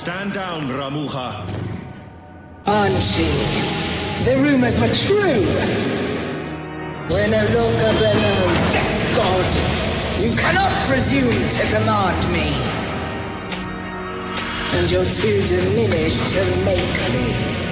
Stand down, Ramuha. Anshi, the rumors were true. We're no longer below, Death God. You cannot presume to command me. And you're too diminished to make me.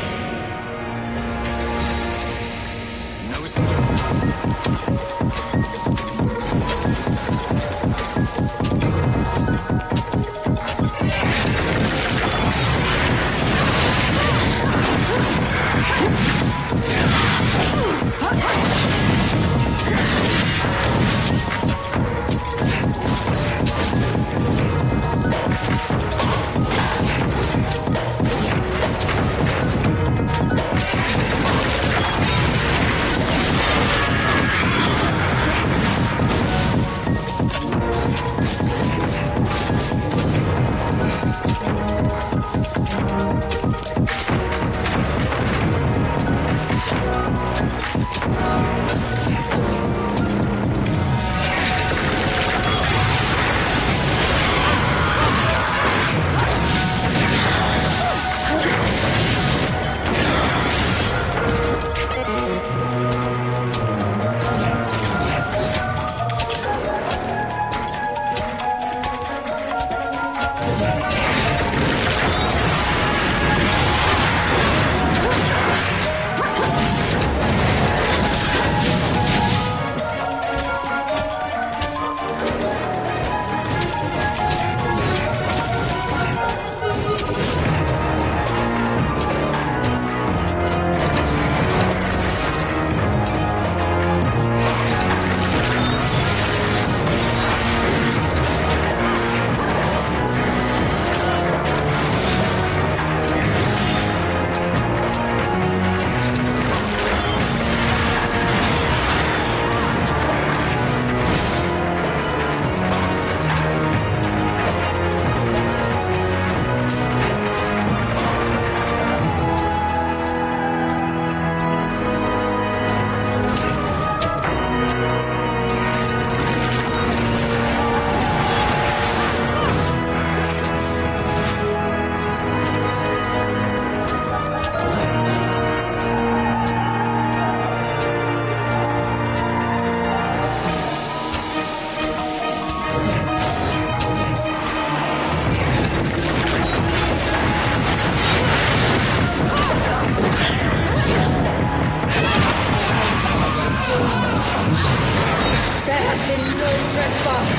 There has been no trespass.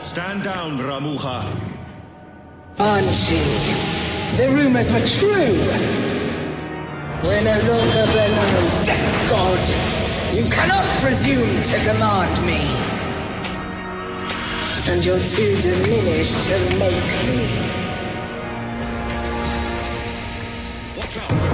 Stand down, Ramuha. Anshi, the rumors were true. We're no longer below, Death God. You cannot presume to command me. And you're too diminished to make me. Watch out!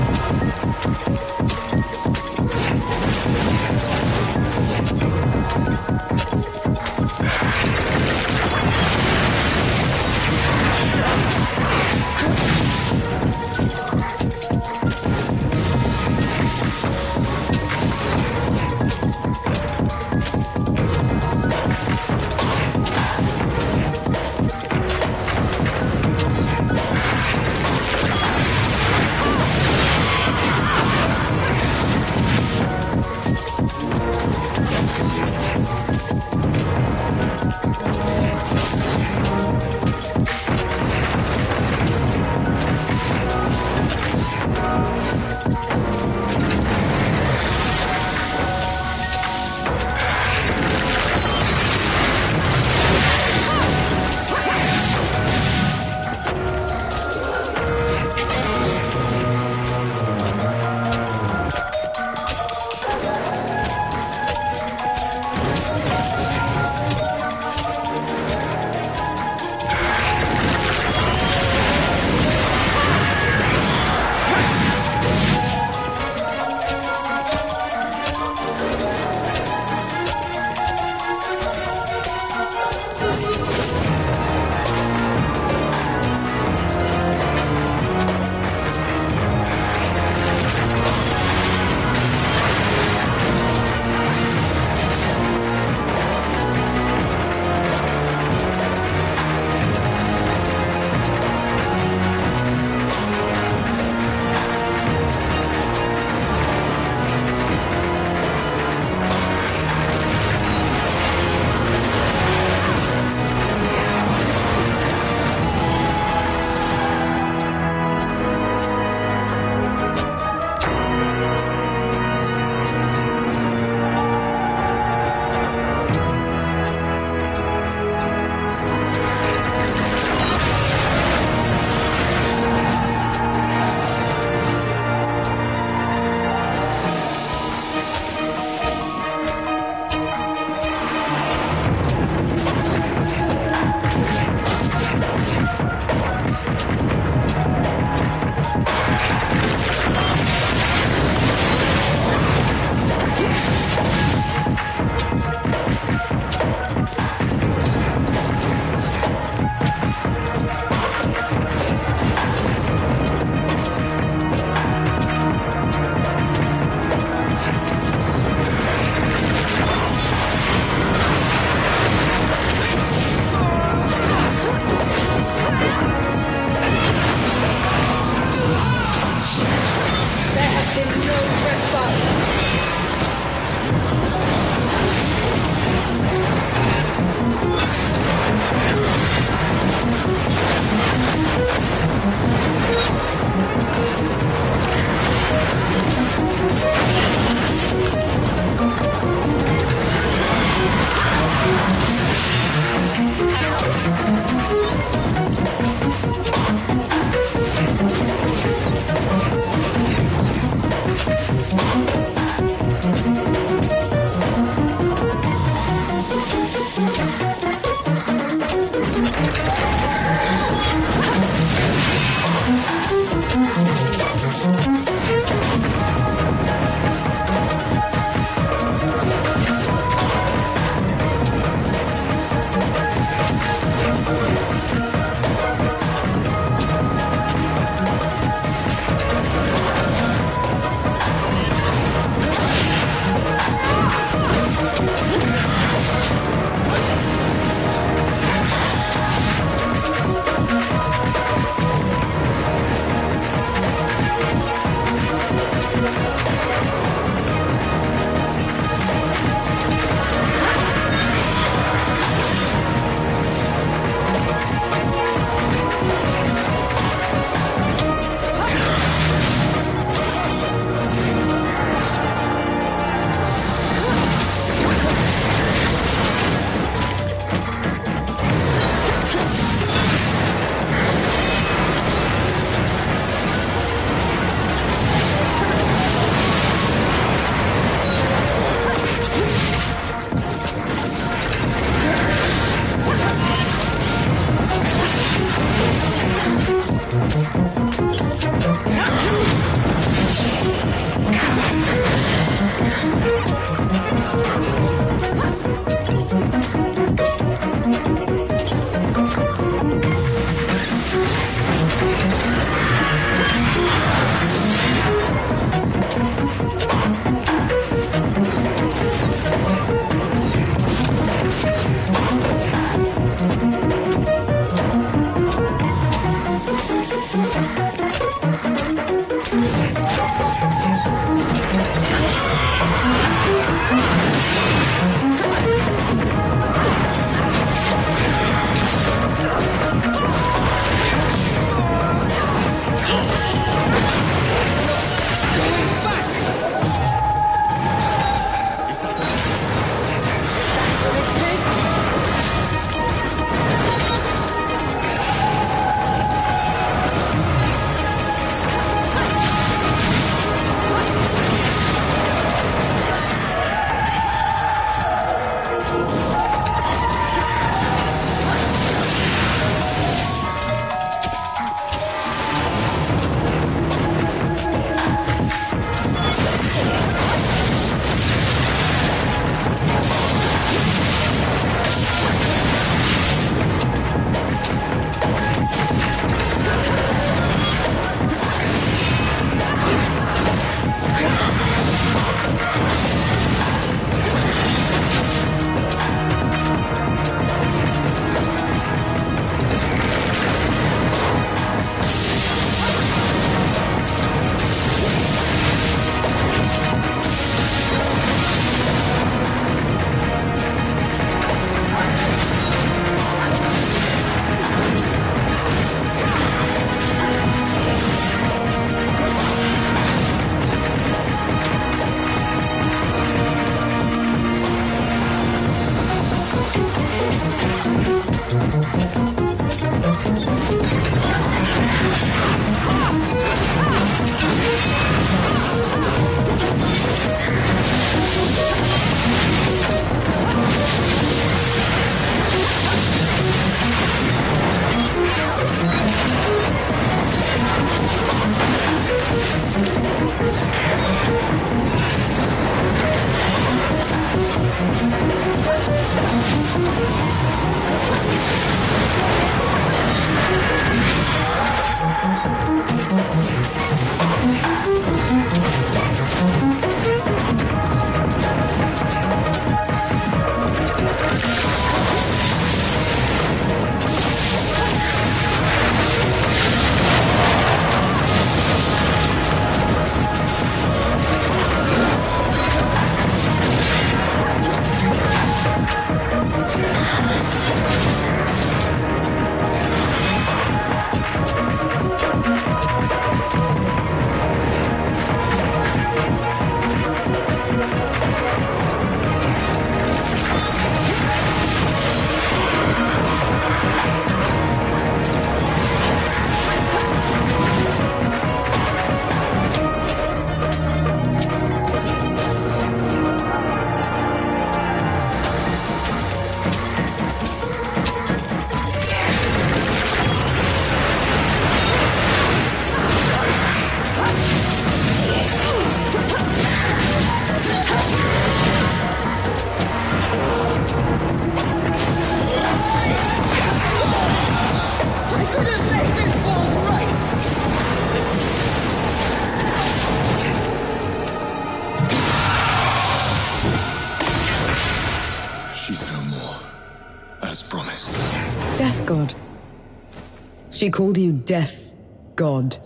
She called you Death God.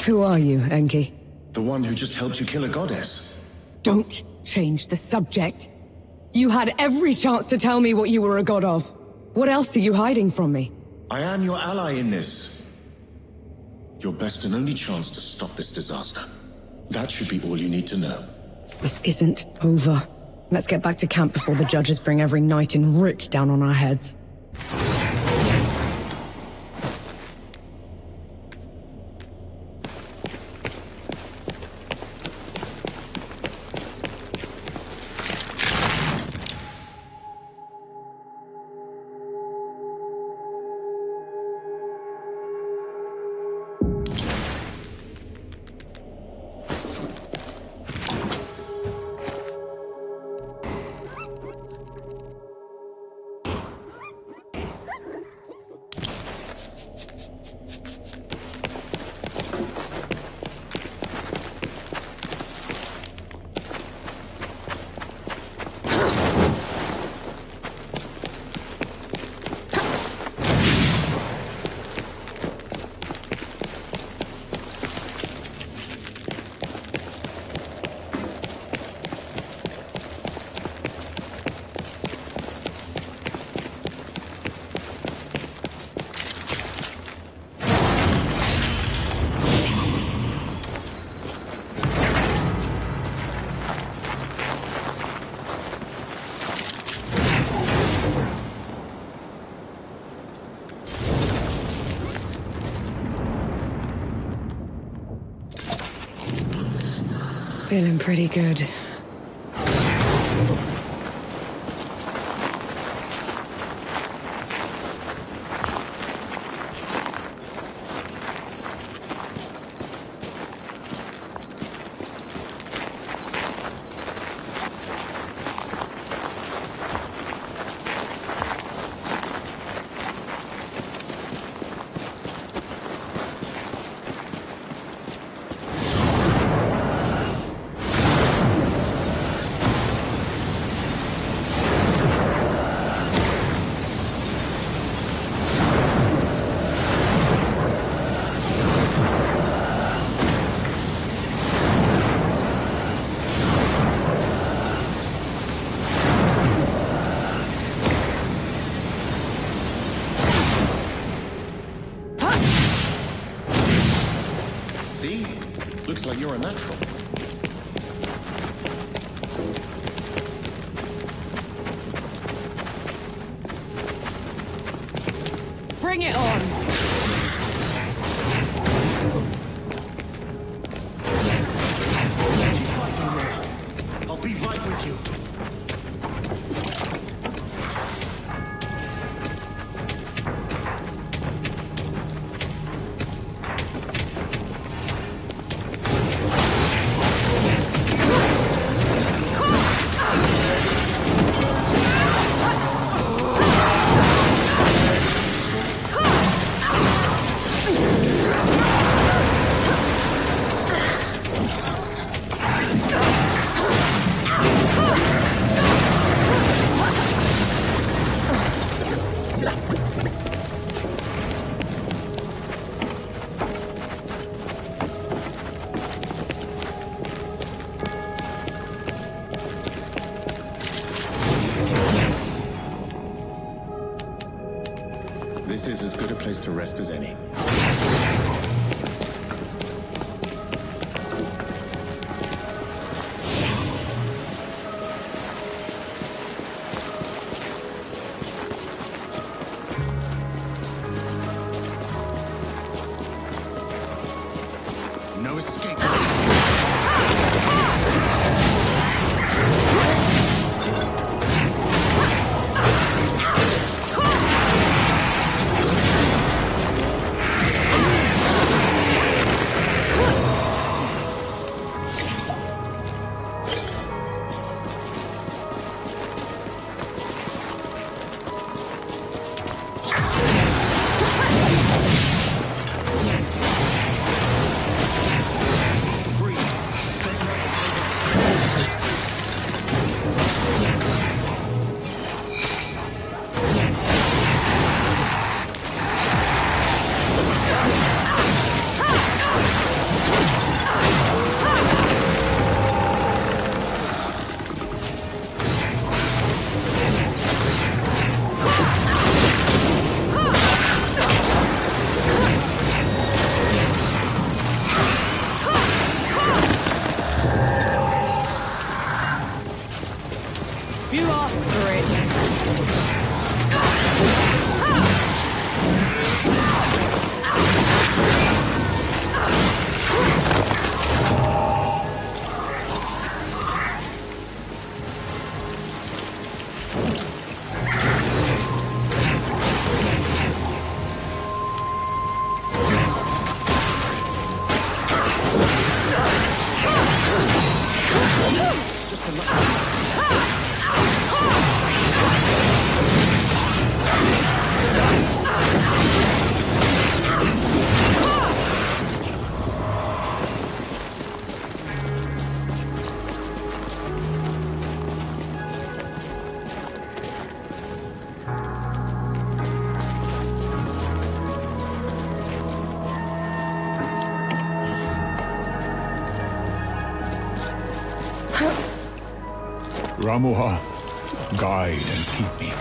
Who are you, Enki? The one who just helped you kill a goddess. Don't change the subject. You had every chance to tell me what you were a god of. What else are you hiding from me? I am your ally in this. Your best and only chance to stop this disaster. That should be all you need to know. This isn't over. Let's get back to camp before the judges bring every knight in Root down on our heads. Feeling pretty good. See? Looks like you're a natural. Bring it on! Keep fighting, Will. I'll be right with you. This is as good a place to rest as any. No escape. Ramuha, guide and keep me.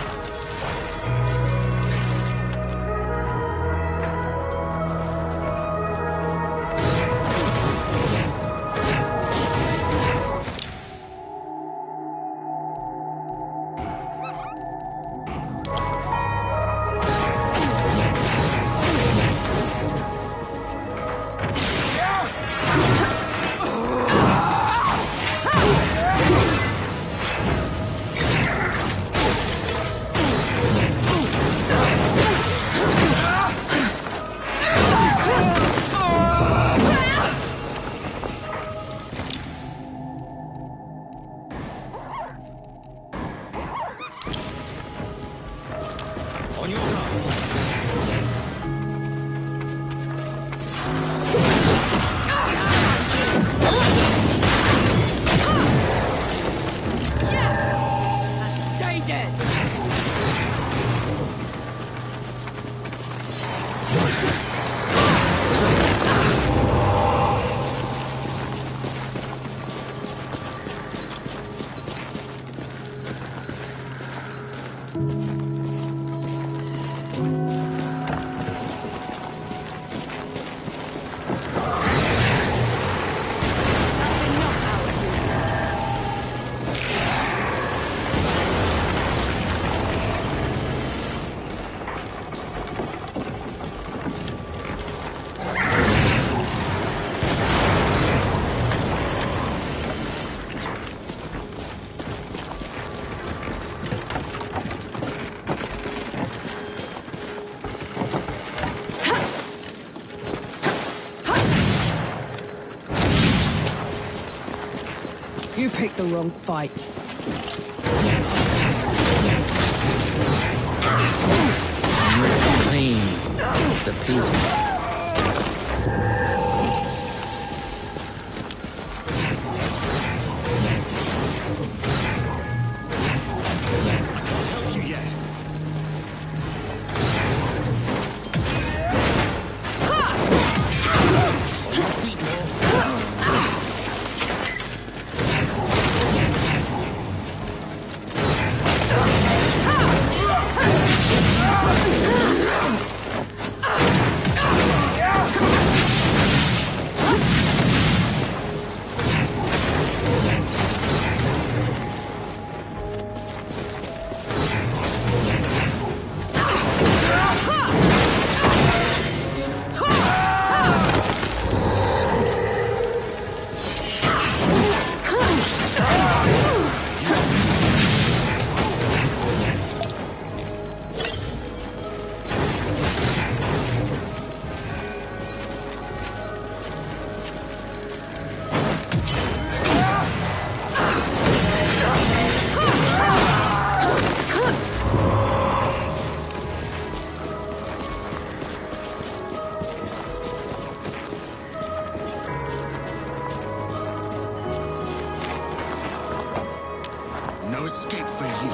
On your guard. Stay dead! You picked the wrong fight. Reclaim the people. Tell you yet. No escape for you.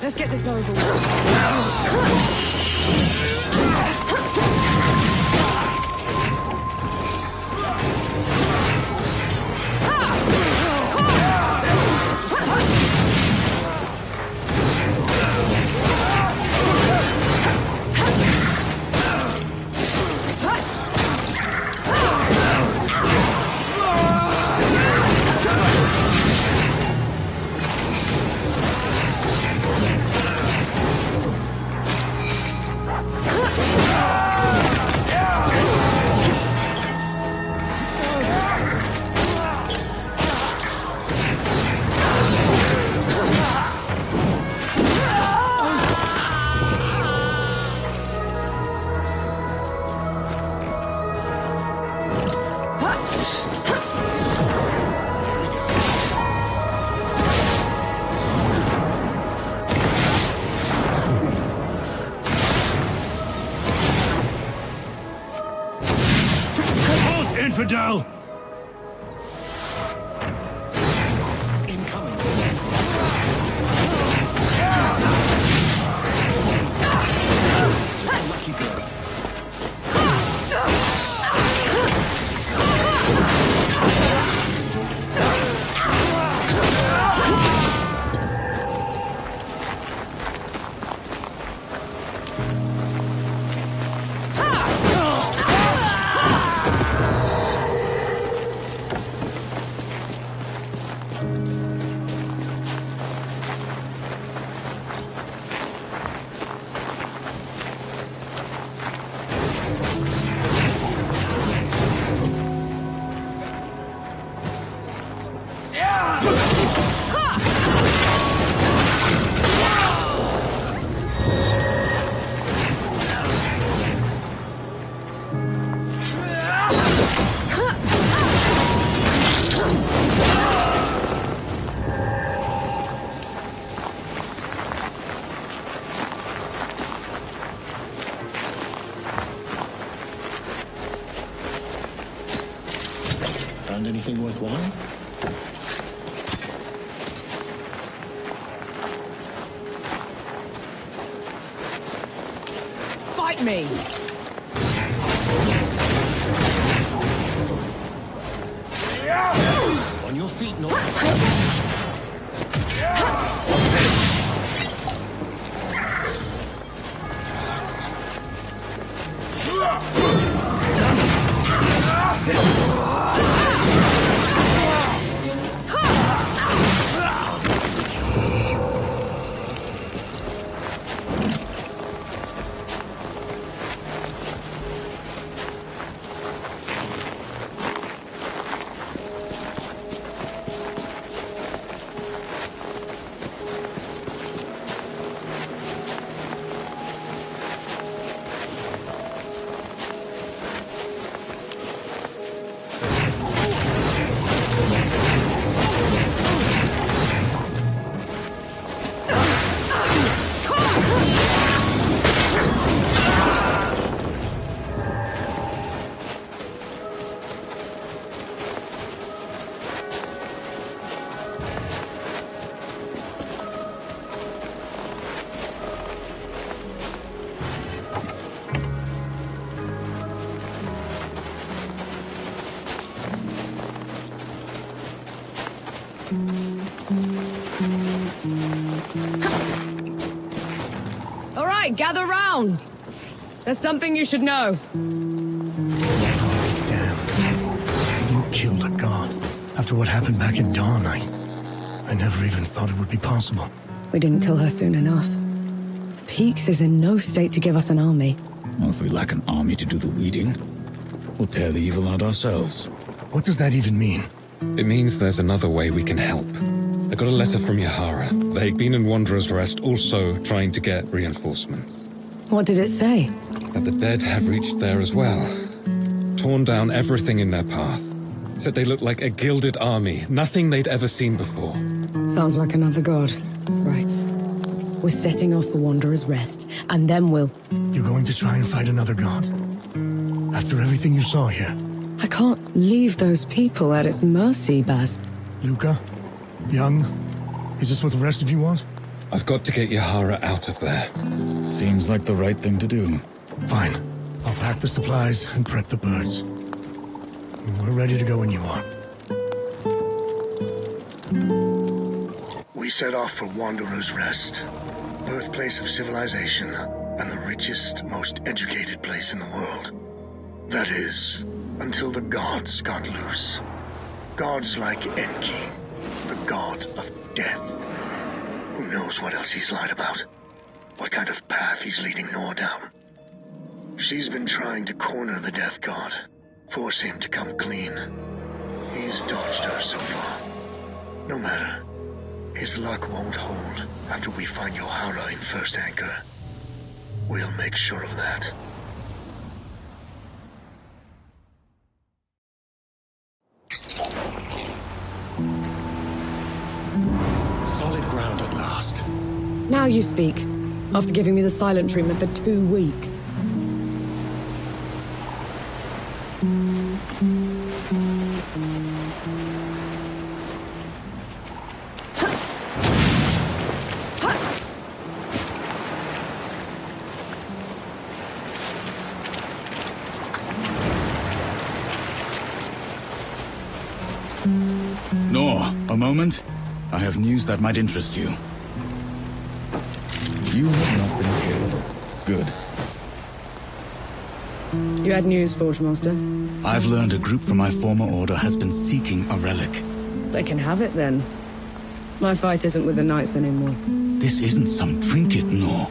Let's get this over with. Infidel! Incoming. Lucky blow. Found anything worthwhile? Fight me! On your feet, North. All right, gather round. There's something you should know. Damn. You killed a god. After what happened back in Dawn, I never even thought it would be possible. We didn't kill her soon enough. Peaks is in no state to give us an army. Well, if we lack an army to do the weeding, we'll tear the evil out ourselves. What does that even mean? It means there's another way we can help. I got a letter from Yahara. They'd been in Wanderer's Rest, also trying to get reinforcements. What did it say? That the dead have reached there as well. Torn down everything in their path. Said they looked like a gilded army, nothing they'd ever seen before. Sounds like another god. Right. We're setting off for Wanderer's Rest, and then we'll... You're going to try and fight another god? After everything you saw here? I can't leave those people at its mercy, Baz. Luca? Young? Is this what the rest of you want? I've got to get Yahara out of there. Seems like the right thing to do. Fine. I'll pack the supplies and prep the birds. We're ready to go when you are. We set off for Wanderer's Rest, birthplace of civilization, and the richest, most educated place in the world. That is, until the gods got loose. Gods like Enki, the god of death. Who knows what else he's lied about? What kind of path he's leading Nor down? She's been trying to corner the death god, force him to come clean. He's dodged her so far. No matter. His luck won't hold after we find Yahara in First Anchor. We'll make sure of that. Solid ground at last. Now you speak, after giving me the silent treatment for 2 weeks. Nor, a moment. I have news that might interest you. You have not been killed. Good. You had news, Forge Master. I've learned a group from my former order has been seeking a relic. They can have it then. My fight isn't with the Knights anymore. This isn't some trinket, Nor.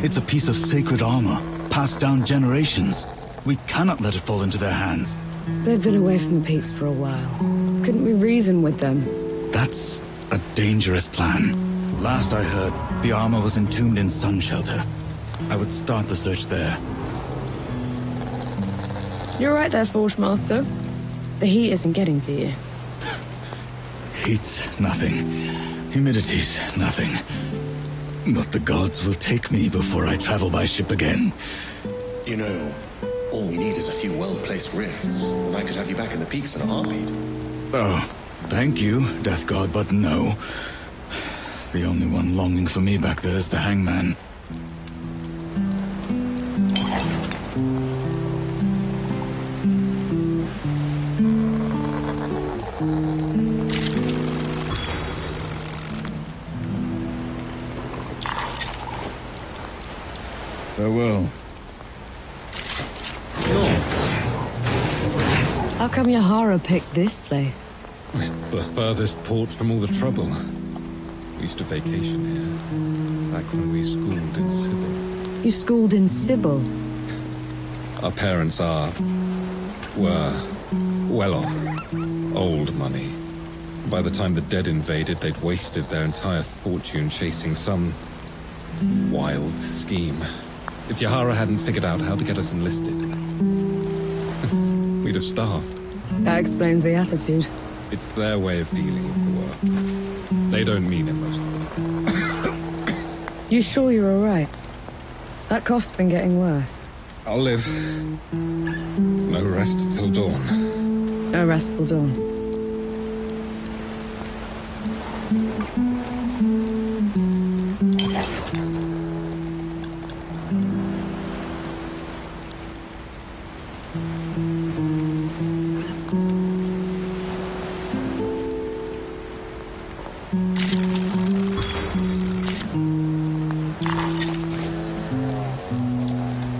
It's a piece of sacred armor, passed down generations. We cannot let it fall into their hands. They've been away from the peaks for a while. Couldn't we reason with them? That's a dangerous plan. Last I heard, the armor was entombed in Sun Shelter. I would start the search there. You're right there, Forge Master. The heat isn't getting to you. Heat's nothing. Humidity's nothing. But the gods will take me before I travel by ship again. You know, all we need is a few well-placed rifts, and I could have you back in the peaks in a heartbeat. Oh, thank you, Death God, but no. The only one longing for me back there is the Hangman. Farewell. How come Yahara picked this place? It's the furthest port from all the trouble. We used to vacation here, back when we schooled in Sybil. You schooled in Sybil. Our parents were well off. Old money. By the time the dead invaded, they'd wasted their entire fortune chasing some wild scheme. If Yahara hadn't figured out how to get us enlisted, we'd have starved. That explains the attitude. It's their way of dealing with the work. They don't mean it most of the time. You sure you're alright? That cough's been getting worse. I'll live. No rest till dawn. No rest till dawn.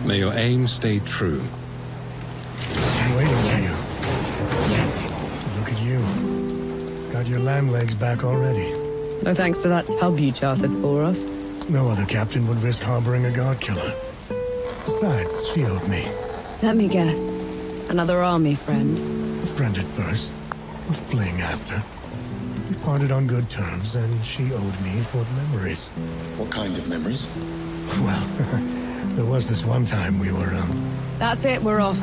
May your aim stay true. I'm waiting for you. Look at you. Got your lamb legs back already. No thanks to that tub you chartered for us. No other captain would risk harboring a god killer. Besides, she owed me. Let me guess. Another army friend. A friend at first, a fling after. We parted on good terms, and she owed me for the memories. What kind of memories? Well, there was this one time we were, That's it, we're off.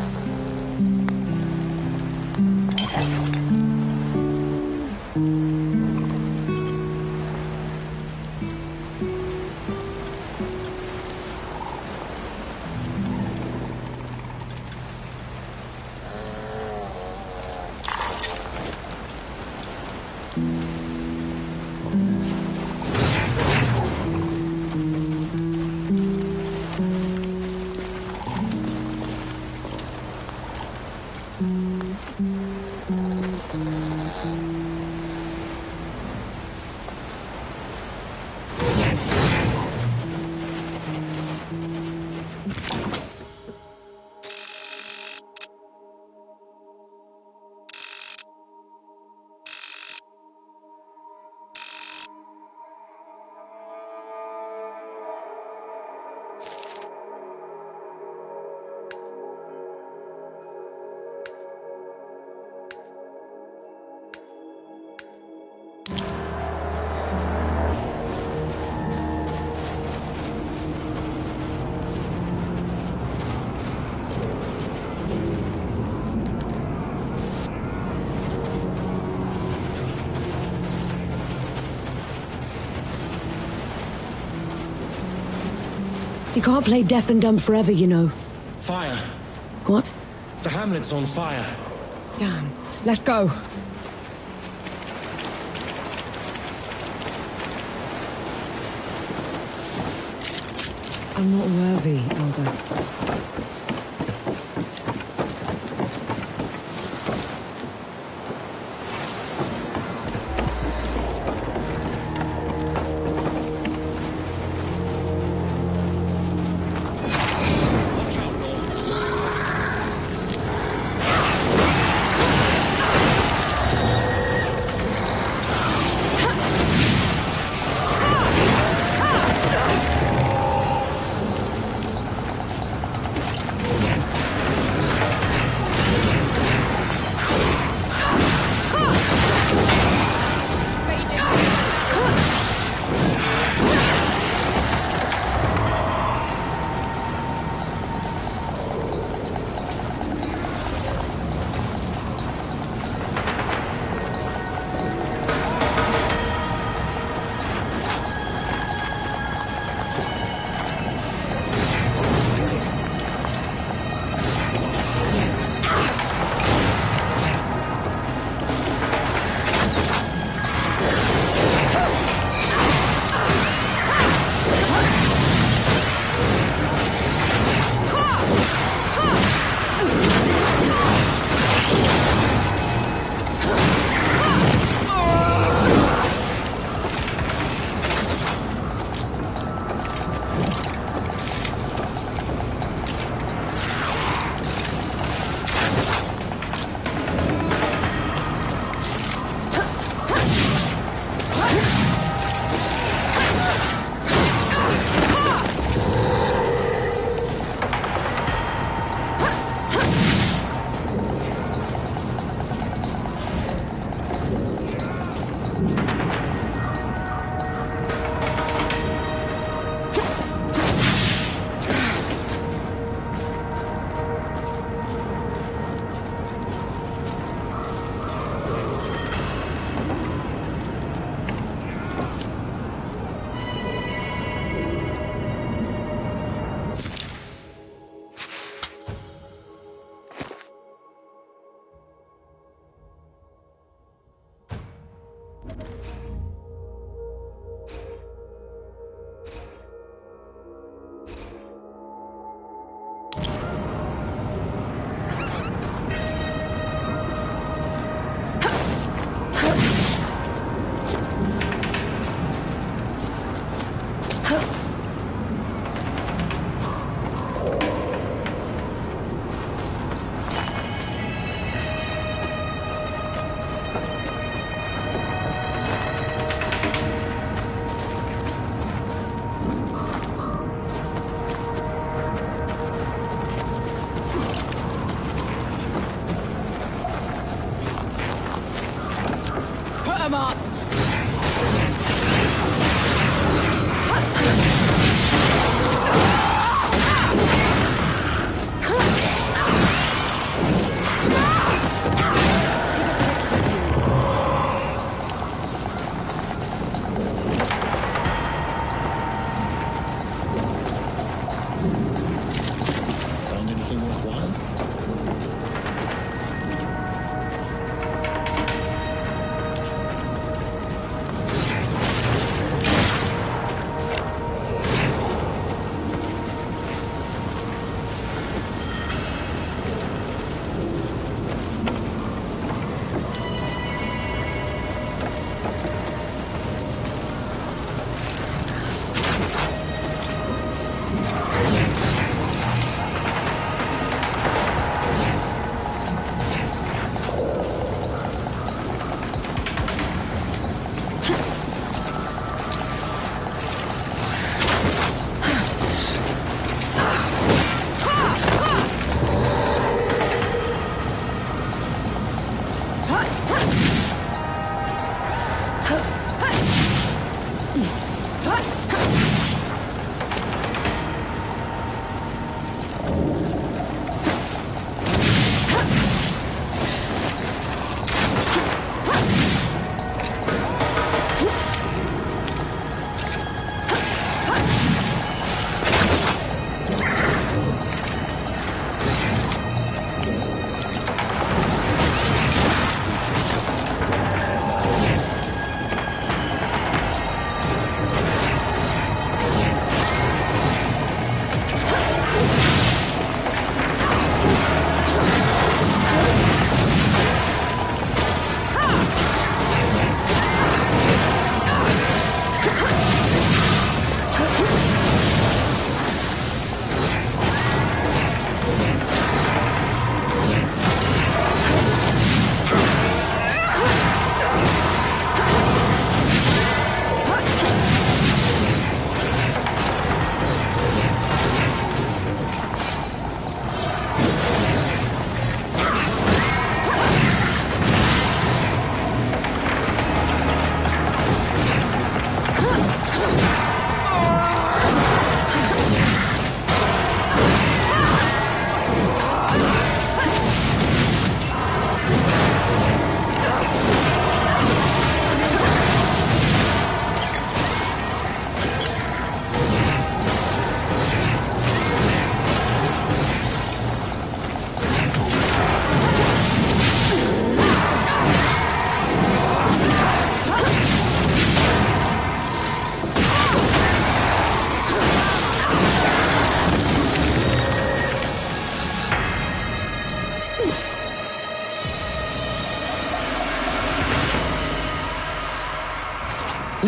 You can't play deaf and dumb forever, you know. Fire. What? The hamlet's on fire. Damn. Let's go. I'm not worthy, Elder.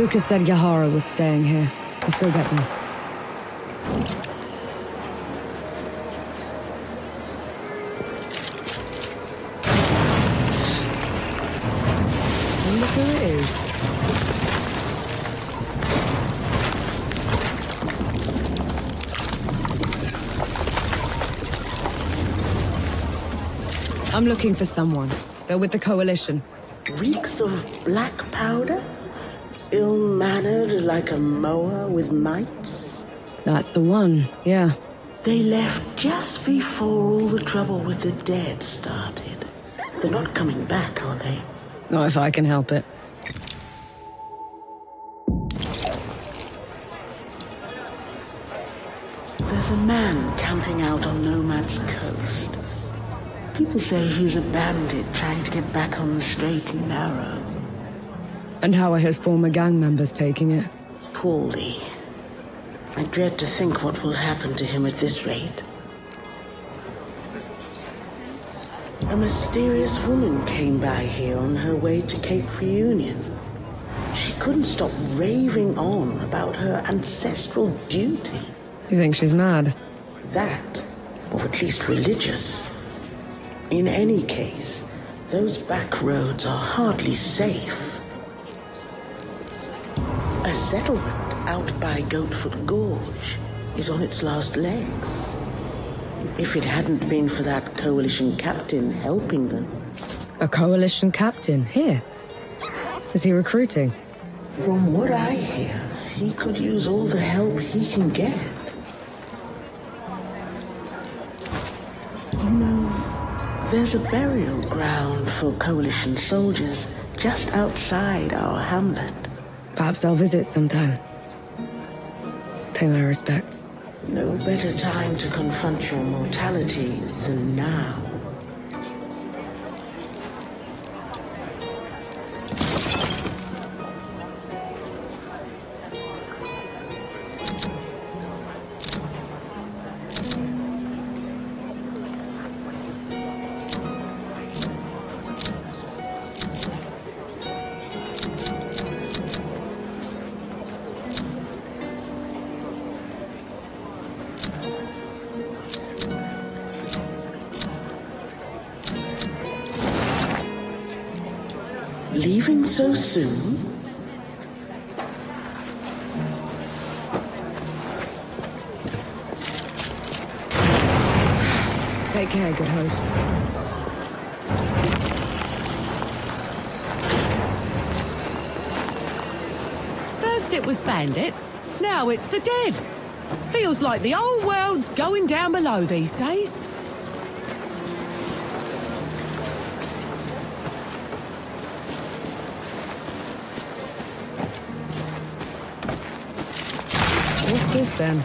Lucas said Yahara was staying here. Let's go get them. Look who it is. I'm looking for someone. They're with the Coalition. Reeks of black powder? Ill-mannered like a mower with mites? That's the one, yeah. They left just before all the trouble with the dead started. They're not coming back, are they? Not if I can help it. There's a man camping out on Nomad's coast. People say he's a bandit trying to get back on the straight and narrow. And how are his former gang members taking it? Poorly. I dread to think what will happen to him at this rate. A mysterious woman came by here on her way to Cape Reunion. She couldn't stop raving on about her ancestral duty. You think she's mad? That, or at least religious. In any case, those back roads are hardly safe. A settlement out by Goatfoot Gorge is on its last legs. If it hadn't been for that Coalition captain helping them. A Coalition captain? Here? Is he recruiting? From what I hear, he could use all the help he can get. You know, there's a burial ground for Coalition soldiers just outside our hamlet. Perhaps I'll visit sometime. Pay my respects. No better time to confront your mortality than now. Leaving so soon? Take care, good host. First it was Bandit, now it's the dead. Feels like the whole world's going down below these days. What's this then?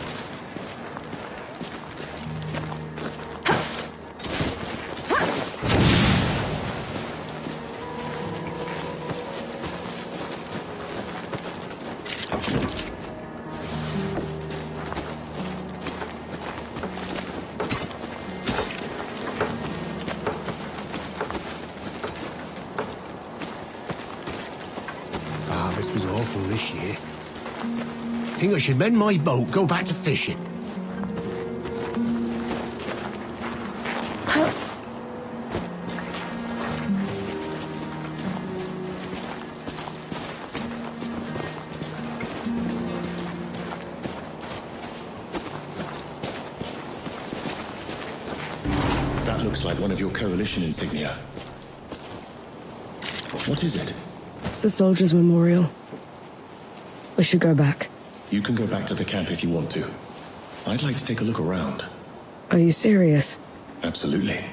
Harvest was awful this year. Think I should mend my boat, go back to fishing. That looks like one of your Coalition insignia. What is it? It's the Soldiers' Memorial. We should go back. You can go back to the camp if you want to. I'd like to take a look around. Are you serious? Absolutely.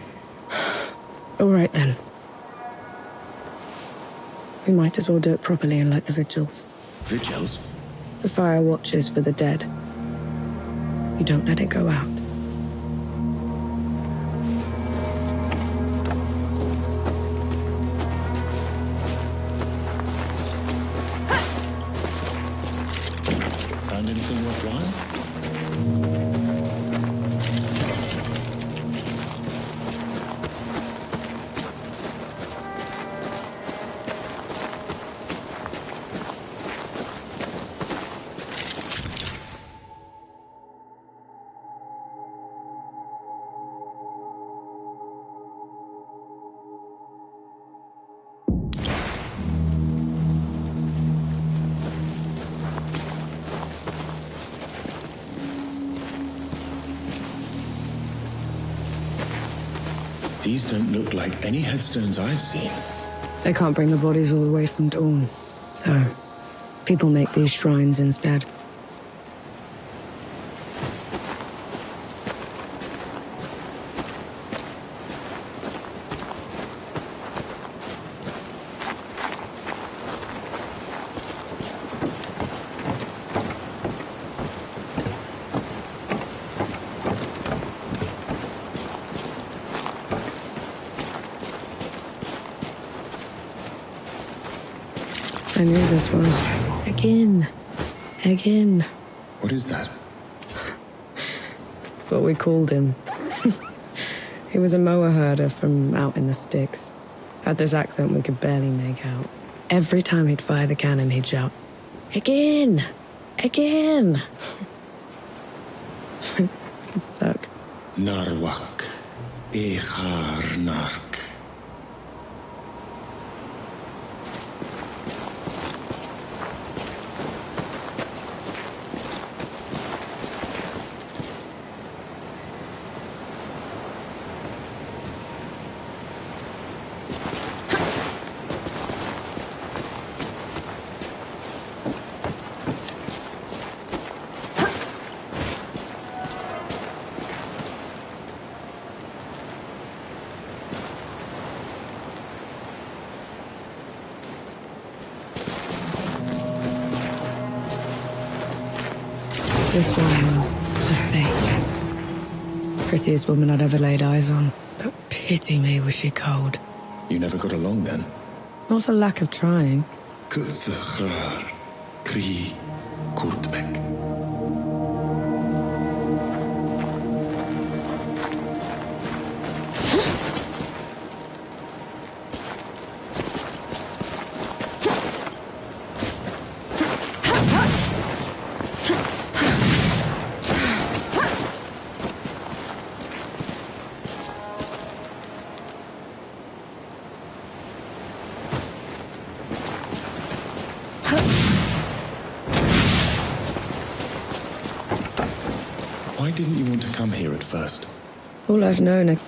All right, then. We might as well do it properly and light the vigils. Vigils? The fire watches for the dead. You don't let it go out. Found anything worthwhile? These don't look like any headstones I've seen. They can't bring the bodies all the way from Dawn, so people make these shrines instead. I knew this one. Again. What is that? What we called him. He was a mower herder from out in the sticks. Had this accent we could barely make out. Every time he'd fire the cannon, he'd shout, "Again! Again!" It stuck. Narwak. Echar Nark. This one was the face. Prettiest woman I'd ever laid eyes on. But pity me, was she cold. You never got along then? Not for lack of trying. Kuthachrar. Kri. Kurtmek. Why didn't you want to come here at first? All I've known are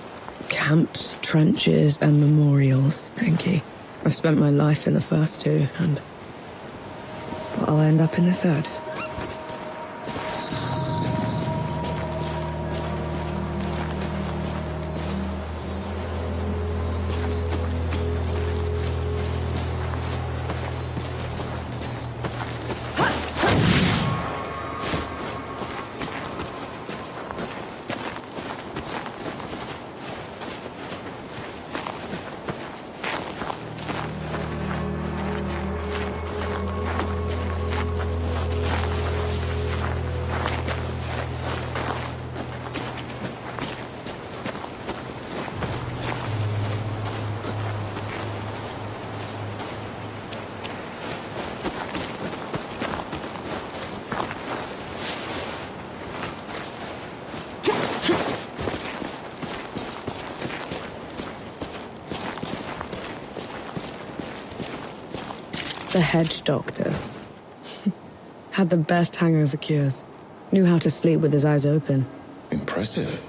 camps, trenches, and memorials, Enki. I've spent my life in the first two, and I'll end up in the third. The hedge doctor. Had the best hangover cures. Knew how to sleep with his eyes open. Impressive.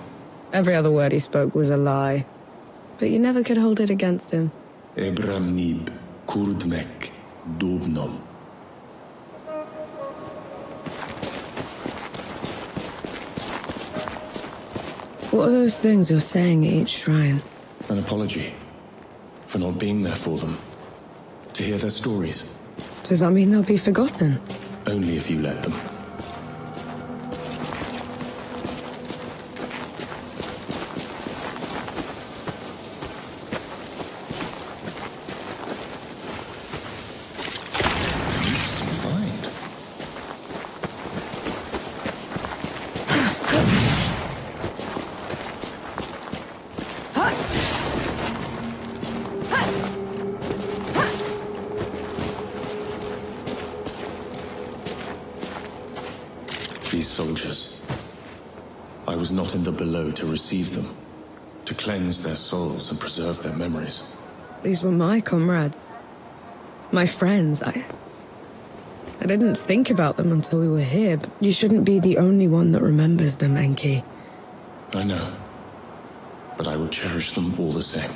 Every other word he spoke was a lie. But you never could hold it against him. Ebramnib. Kurdmek. Dubnom. What are those things you're saying at each shrine? An apology. For not being there for them. To hear their stories. Does that mean they'll be forgotten? Only if you let them. Interesting find. These soldiers. I was not in the below to receive them, to cleanse their souls and preserve their memories. These were my comrades. My friends. I didn't think about them until we were here, but you shouldn't be the only one that remembers them, Enki. I know. but I will cherish them all the same.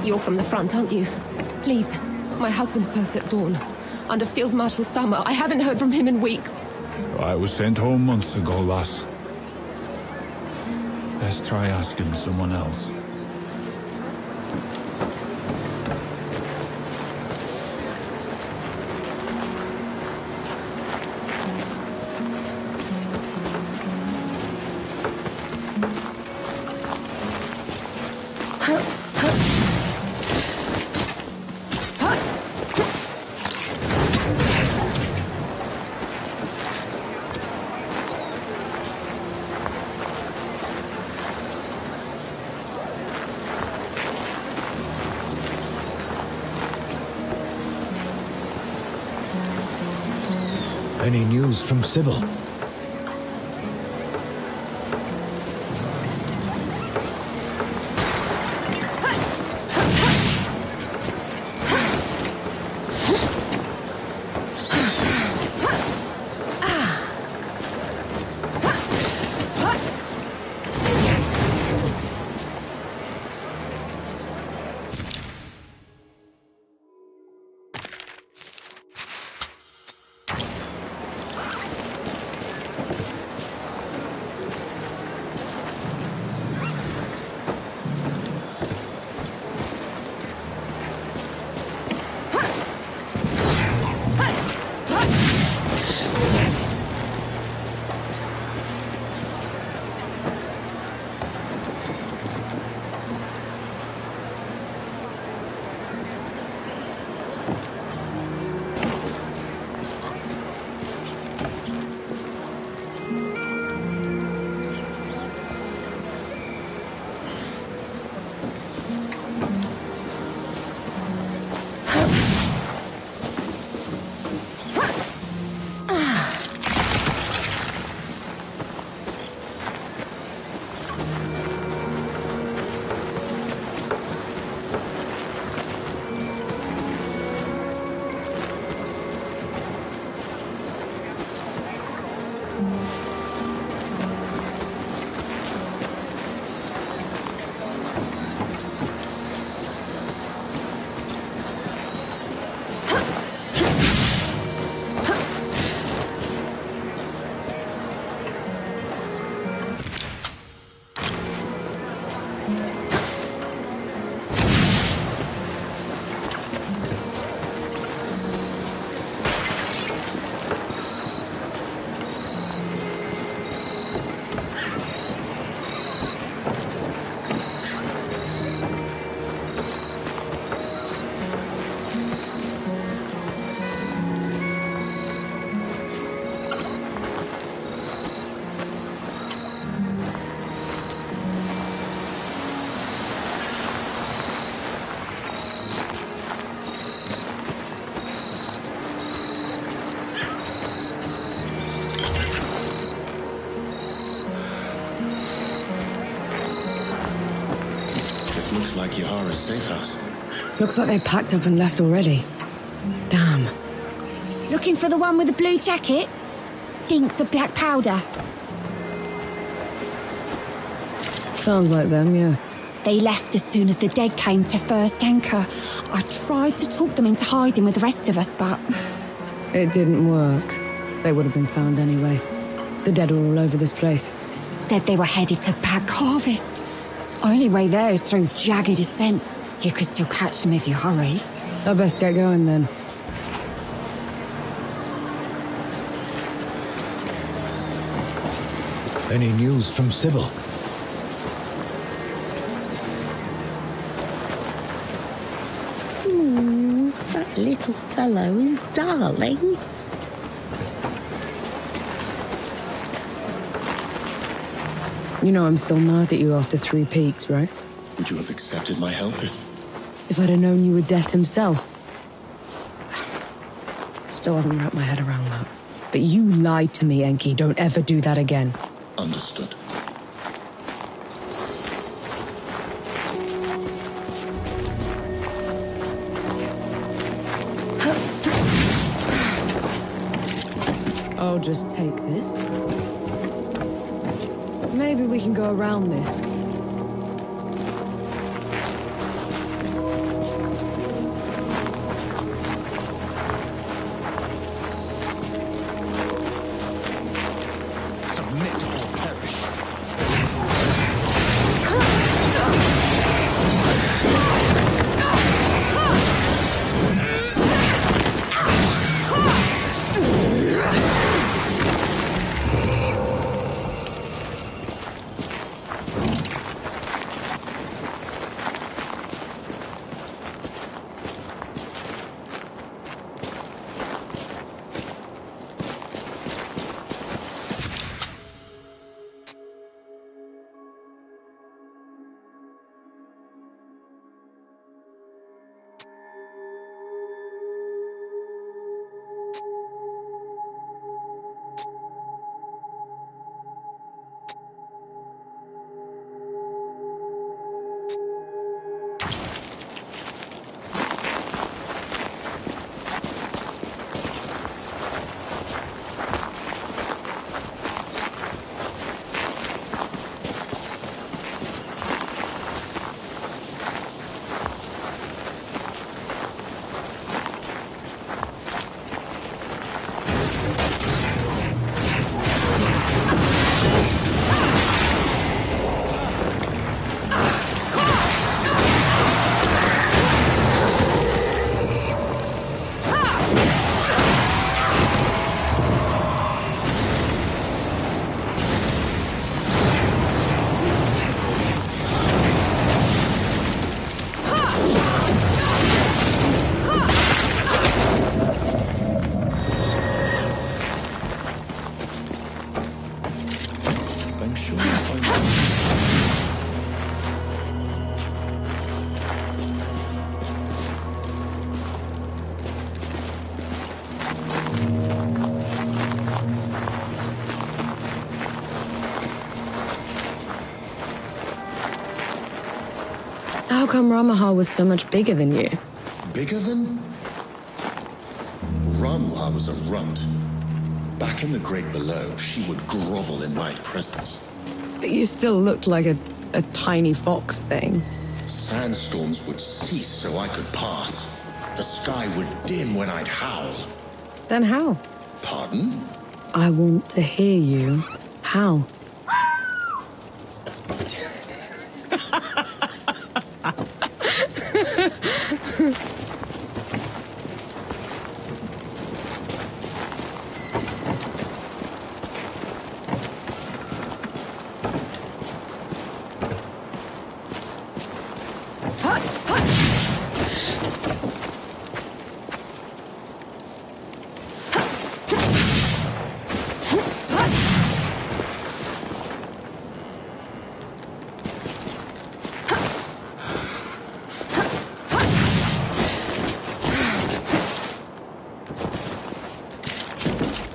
You're from the front, aren't you? Please, my husband serves at dawn. Under Field Marshal Summer. I haven't heard from him in weeks. I was sent home months ago, lass. Best try asking someone else. Any news from Sybil? Looks like Yahara's safe house. Looks like they packed up and left already. Damn. Looking for the one with the blue jacket? Stinks of black powder. Sounds like them, yeah. They left as soon as the dead came to first anchor. I tried to talk them into hiding with the rest of us, but... It didn't work. They would have been found anyway. The dead are all over this place. Said they were headed to Pack Harvest. Only way there is through jagged descent. You could still catch them if you hurry. I best get going then. Any news from Sybil? That little fellow is darling. You know I'm still mad at you after 3 Peaks, right? Would you have accepted my help If I'd have known you were Death himself. Still haven't wrapped my head around that. But you lied to me, Enki. Don't ever do that again. Understood. I'll just take this. Maybe we can go around this. How come Ramahal was so much bigger than you? Bigger than? Ramuha was a runt. Back in the Great Below, she would grovel in my presence. But you still looked like a tiny fox thing. Sandstorms would cease so I could pass. The sky would dim when I'd howl. Then how? Pardon? I want to hear you. How?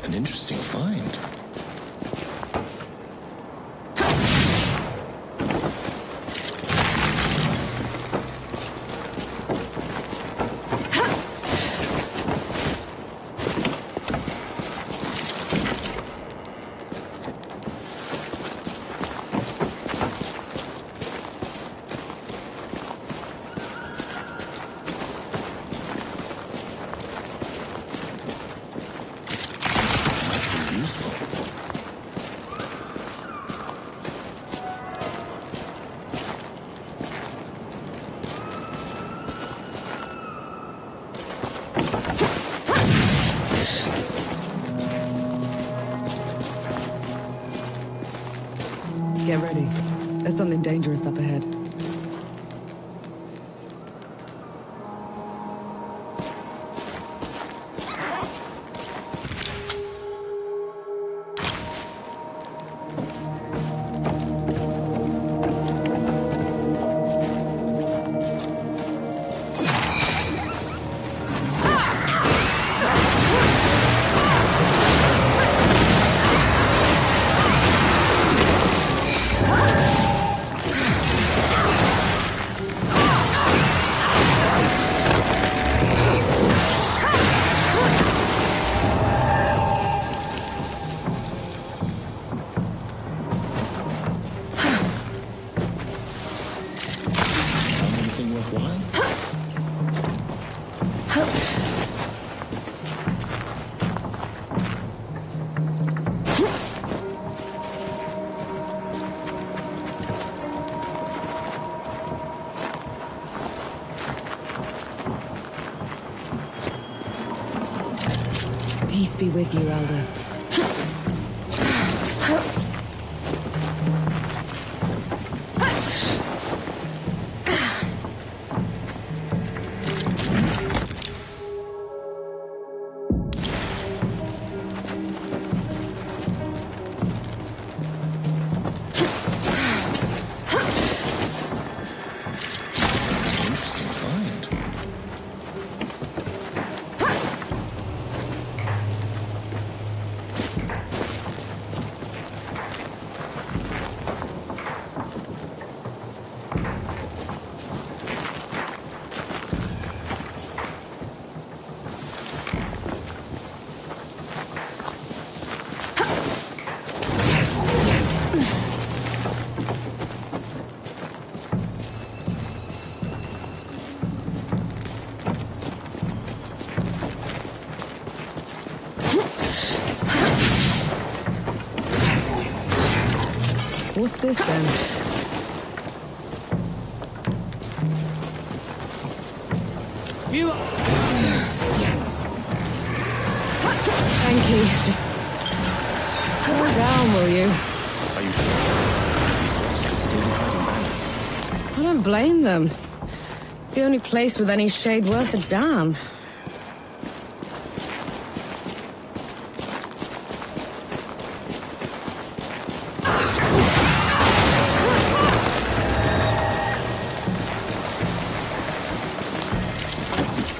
An interesting find. Get ready. There's something dangerous up ahead. Anything worthwhile? Peace be with you, Elder. Interesting find. What's this then? You... Thank you. Just calm down, will you? Are you sure? These rocks could still be hiding bandits. I don't blame them. It's the only place with any shade worth a damn.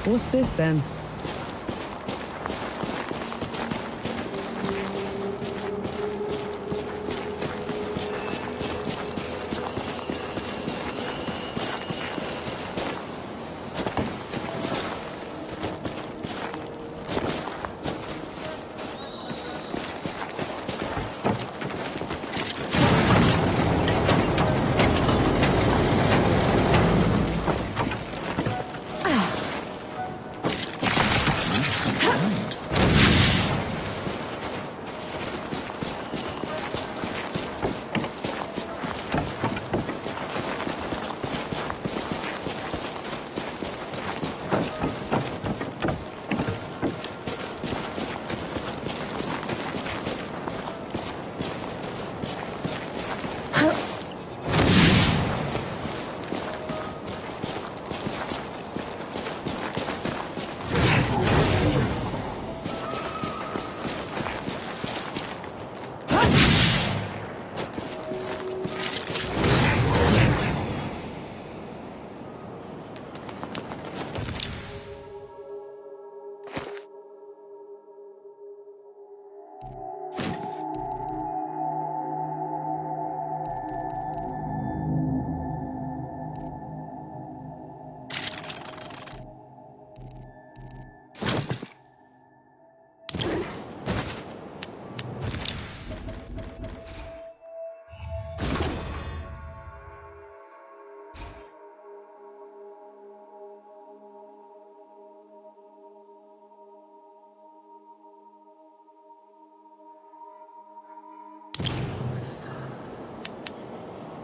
What's this then?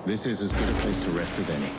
This is as good a place to rest as any.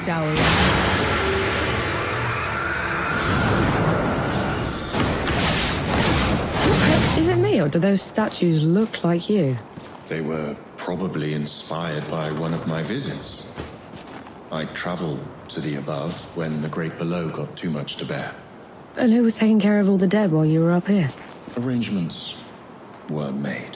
Shall we? Is it me, or do those statues look like you? They were probably inspired by one of my visits. I traveled to the above when the great below got too much to bear. And who was taking care of all the dead while you were up here? Arrangements were made.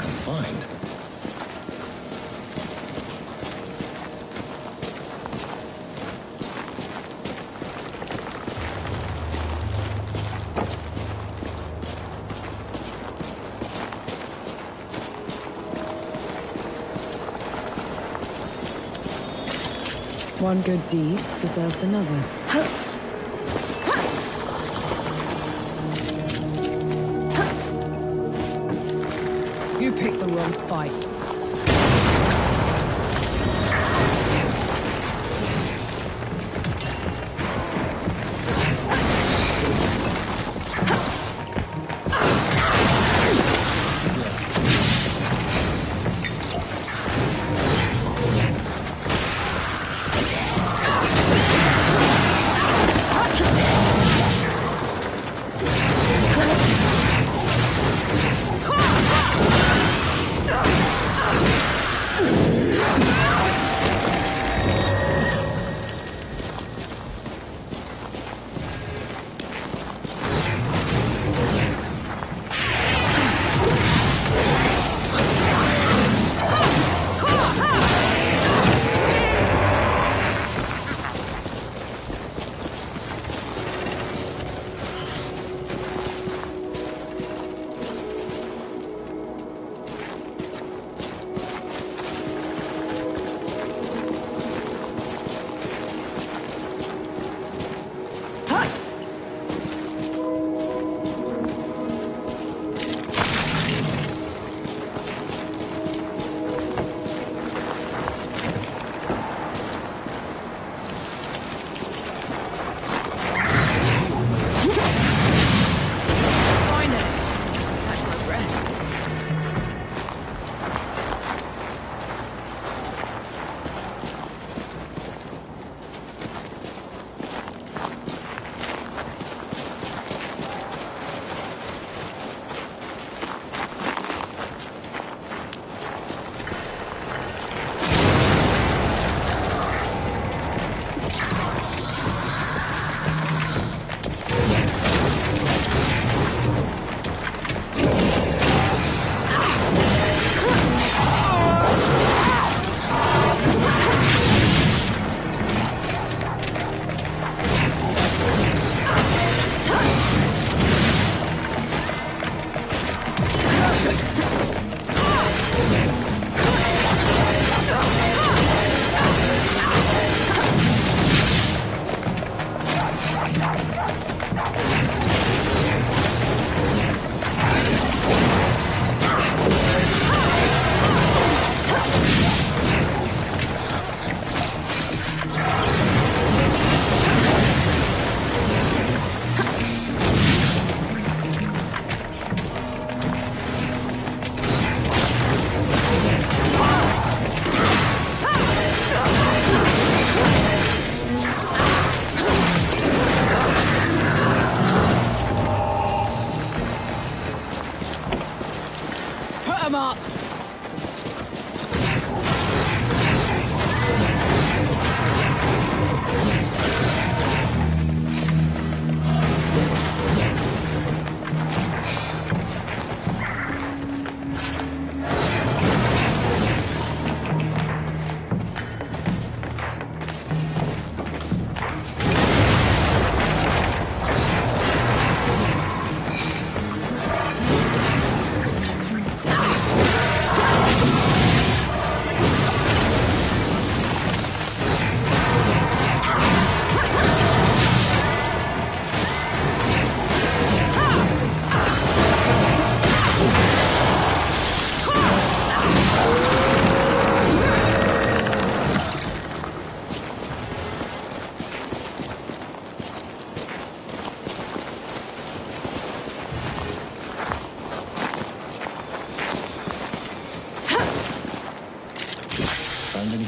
Confined. One good deed deserves another. You picked the wrong fight.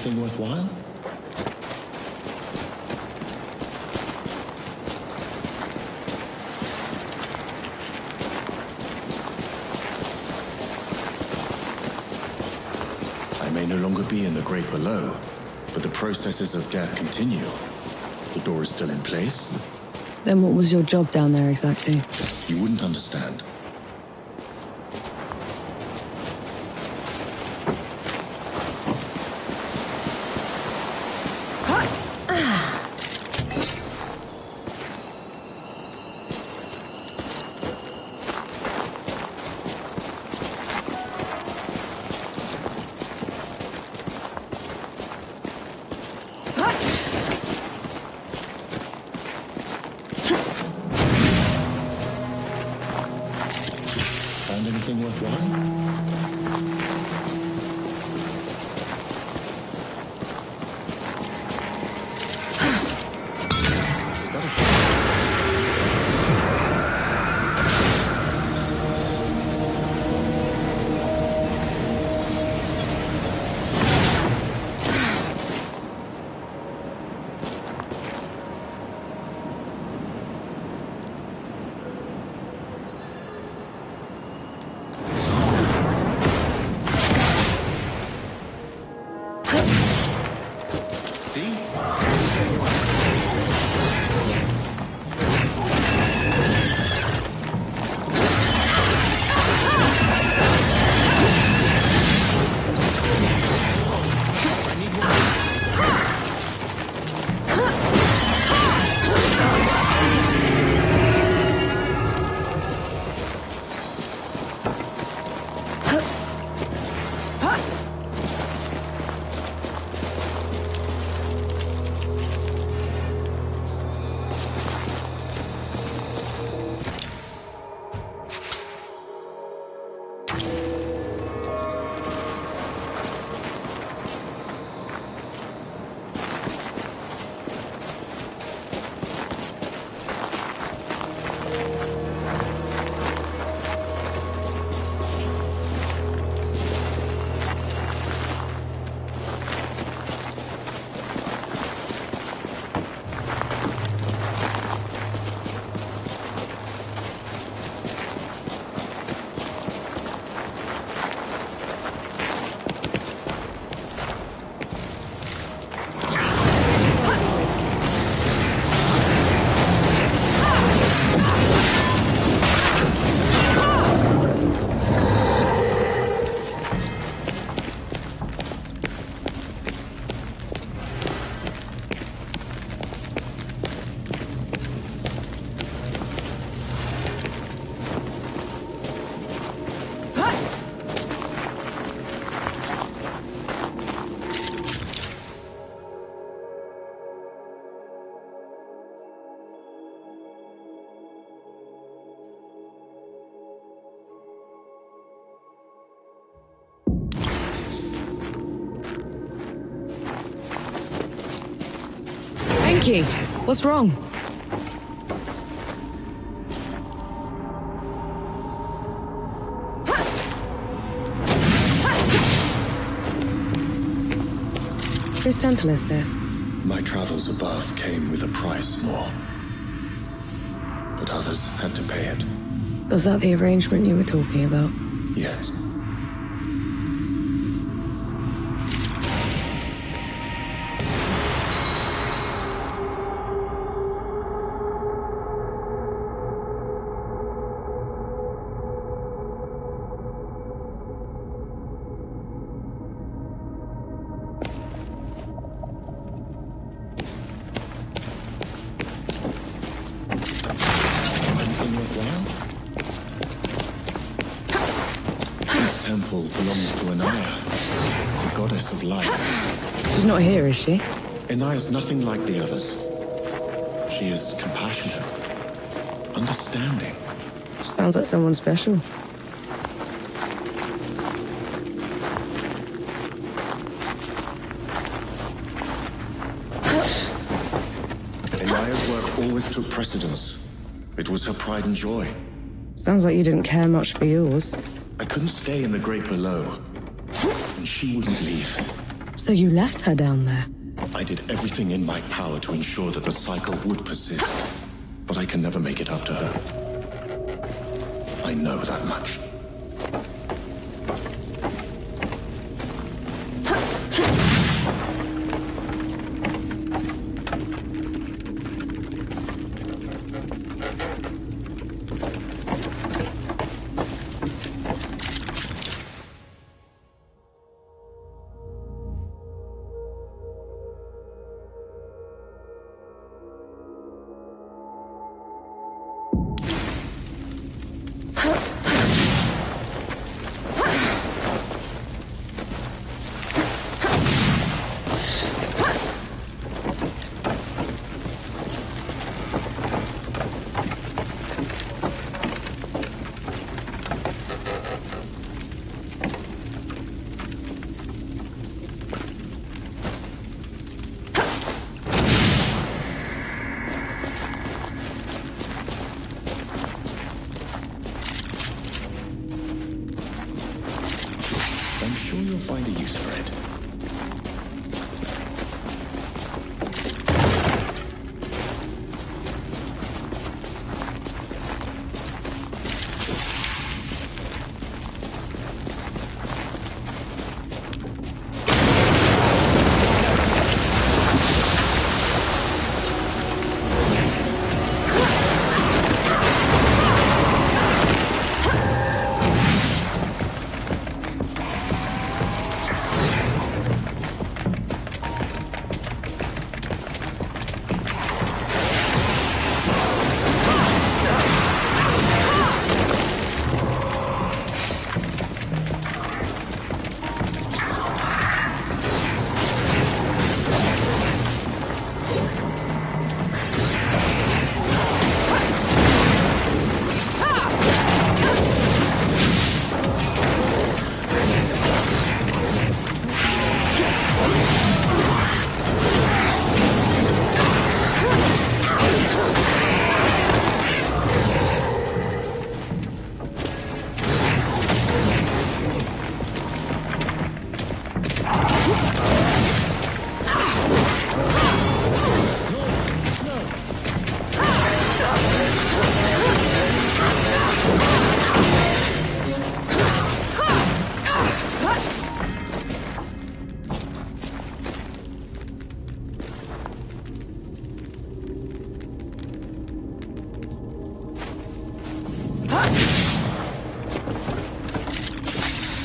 anything worthwhile? I may no longer be in the Great Below, but the processes of death continue. The door is still in place. Then what was your job down there exactly? You wouldn't understand. Found anything worthwhile? Is that a shot? See? Enki, what's wrong? Whose temple is this? My travels above came with a price, Nor. But others had to pay it. Was that the arrangement you were talking about? Yes. Anything worthwhile? This temple belongs to Anaya, the goddess of life. She's not here, is she? Anaya's nothing like the others. She is compassionate, understanding. Sounds like someone special. Anaya's work always took precedence. It was her pride and joy. Sounds like you didn't care much for yours. I couldn't stay in the Great Below, and she wouldn't leave. So you left her down there? I did everything in my power to ensure that the cycle would persist, but I can never make it up to her. I know that much. I'm sure you'll find a use for it.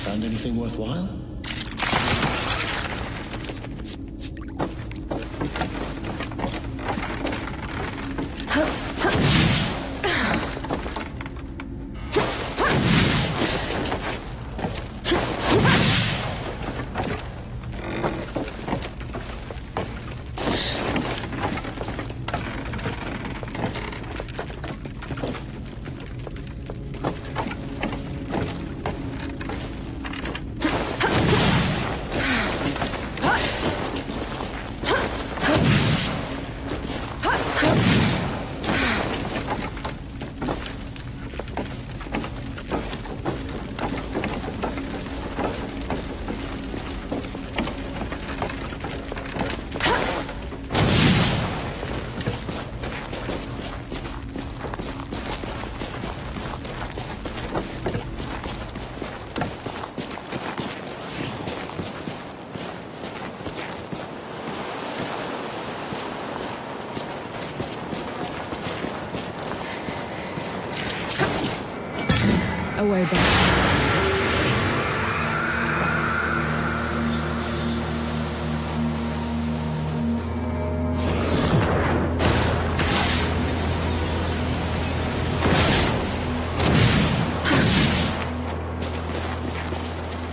Found anything worthwhile? Away back.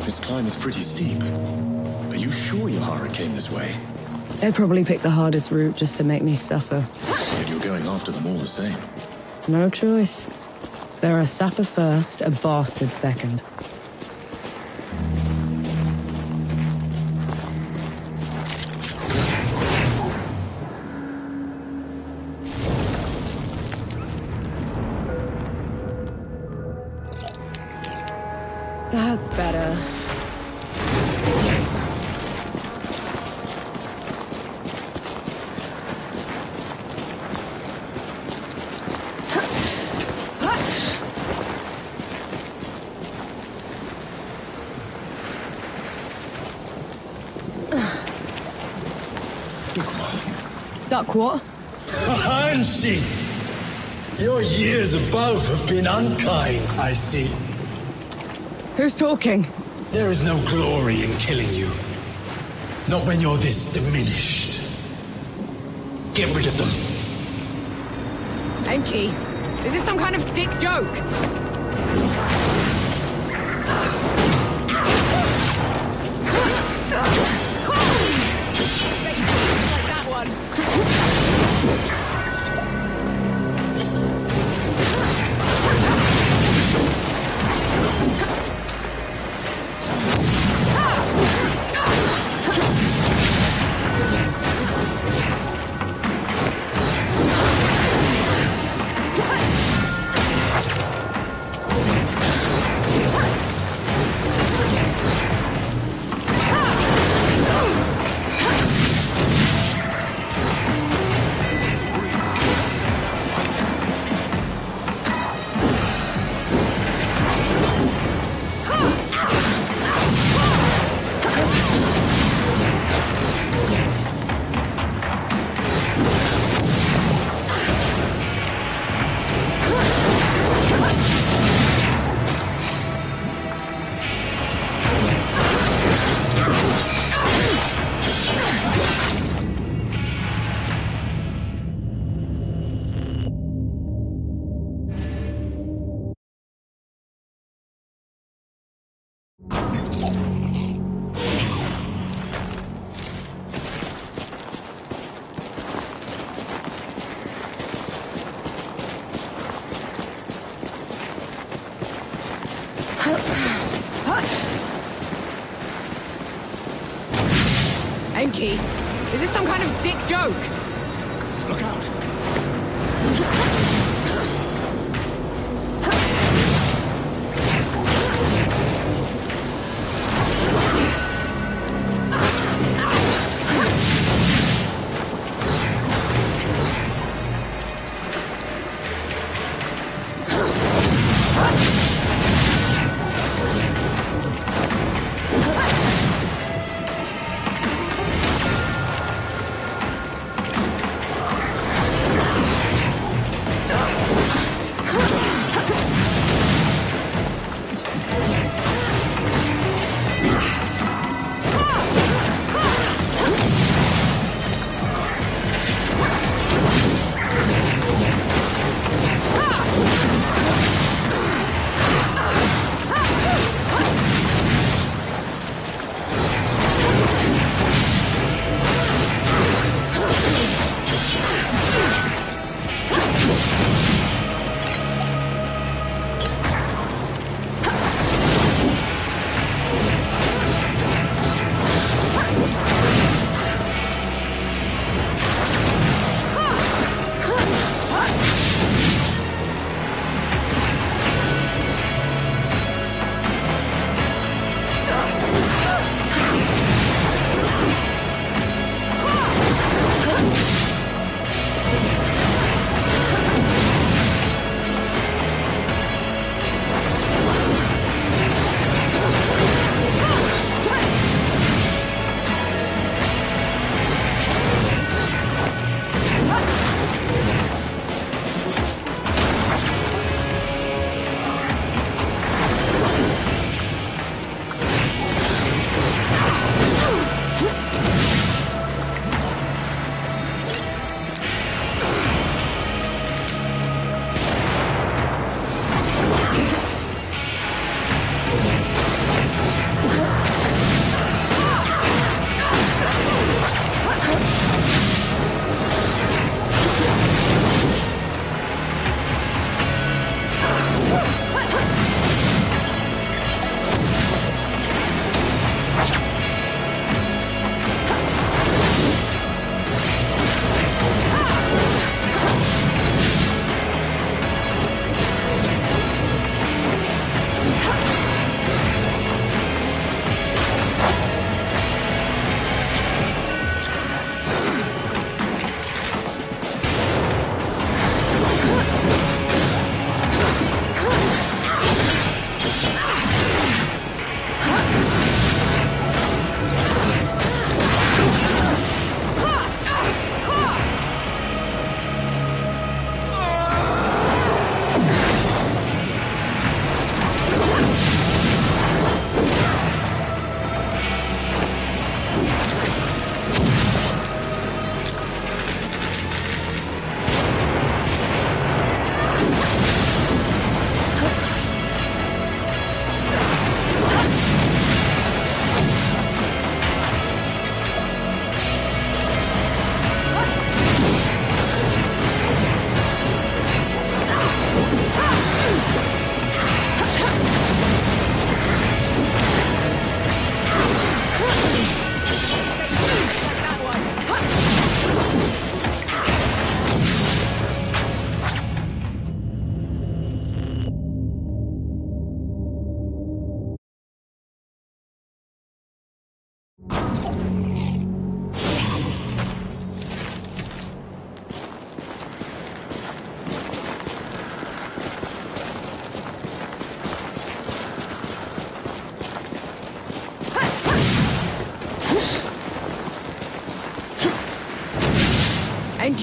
This climb is pretty steep. Are you sure Yahara came this way? They probably picked the hardest route just to make me suffer. Yet you're going after them all the same. No choice. They're a sapper first, a bastard second. That's better. Duck what? Hanshi! Your years above have been unkind, I see. Who's talking? There is no glory in killing you. Not when you're this diminished. Get rid of them. Enki, is this some kind of sick joke? Like that one. Enki, is this some kind of sick joke? Look out!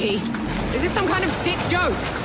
Enki, is this some kind of sick joke?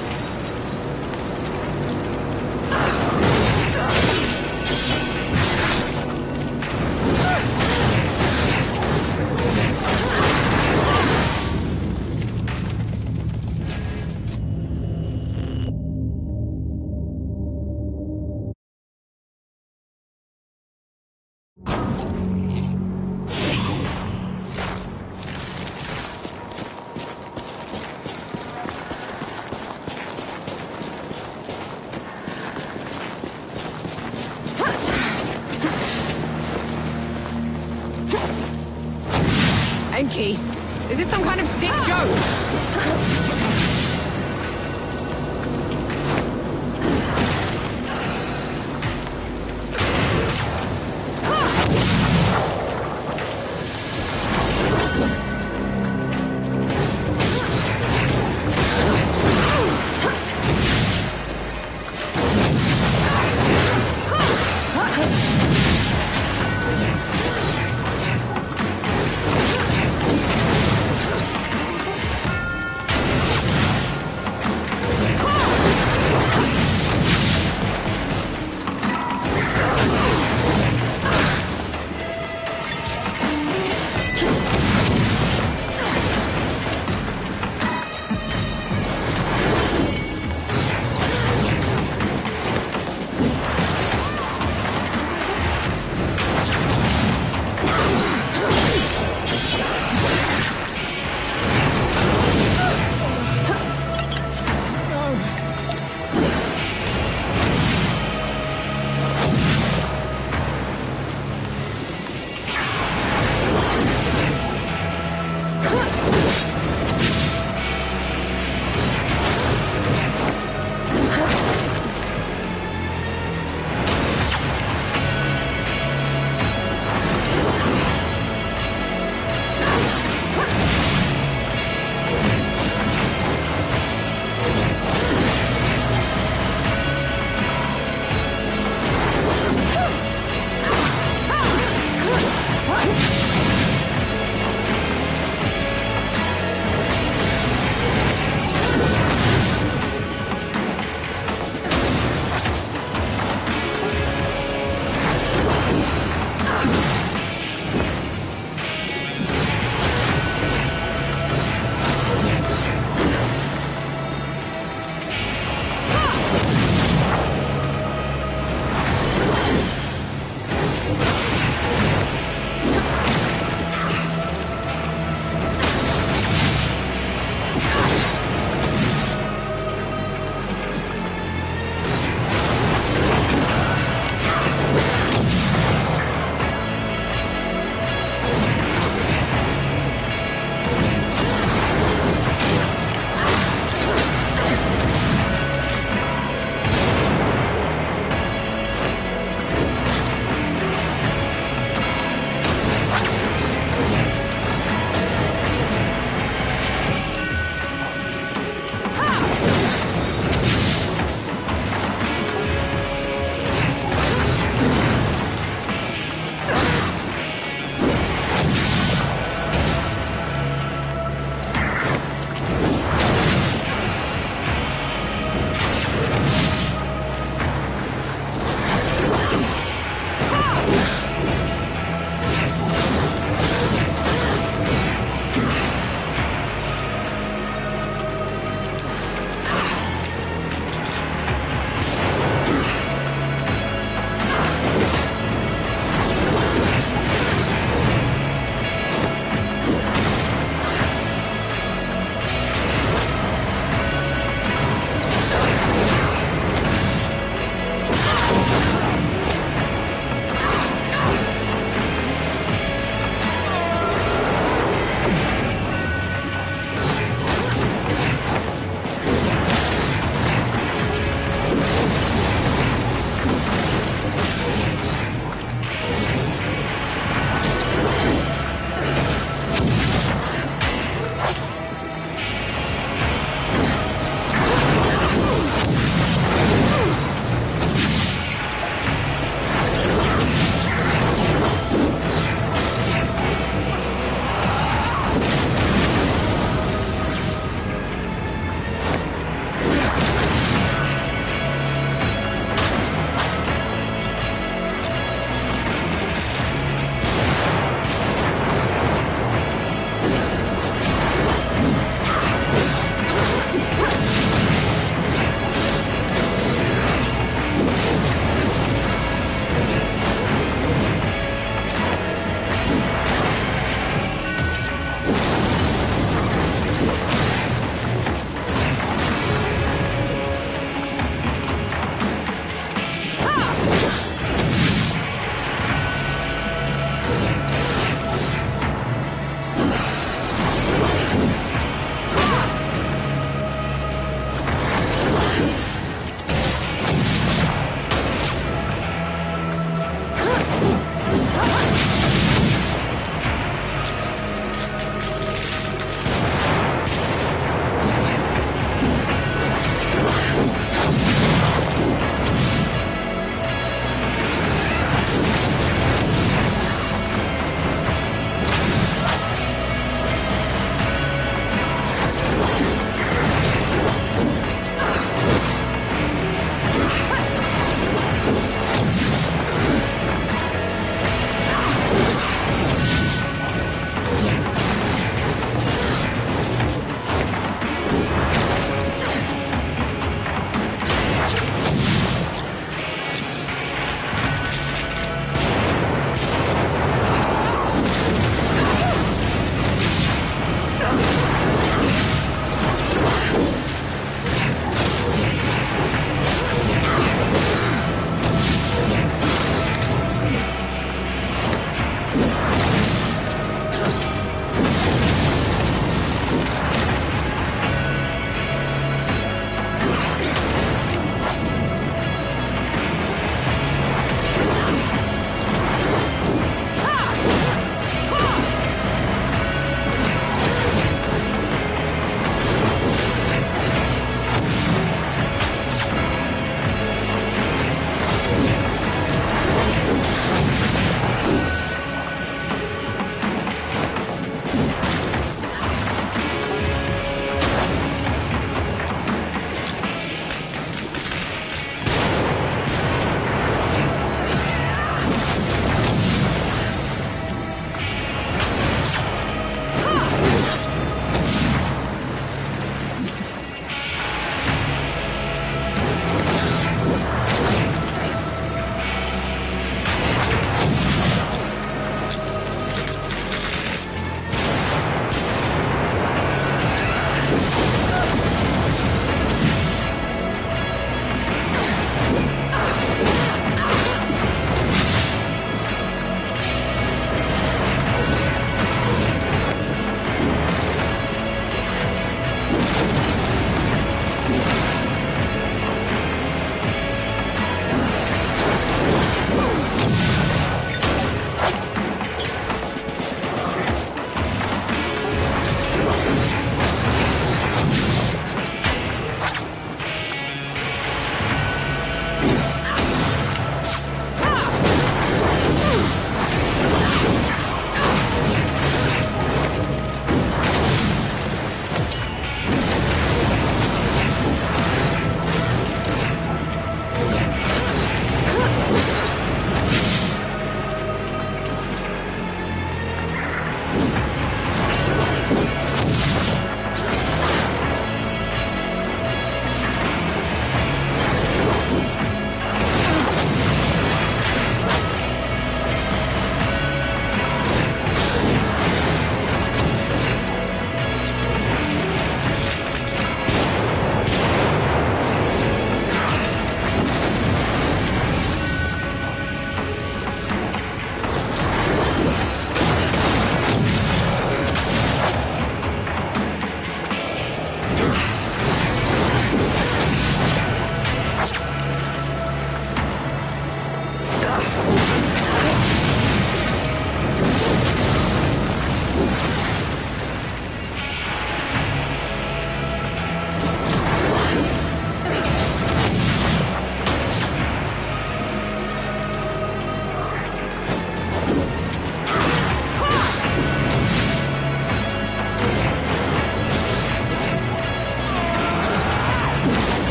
Enki, is this some kind of sick joke?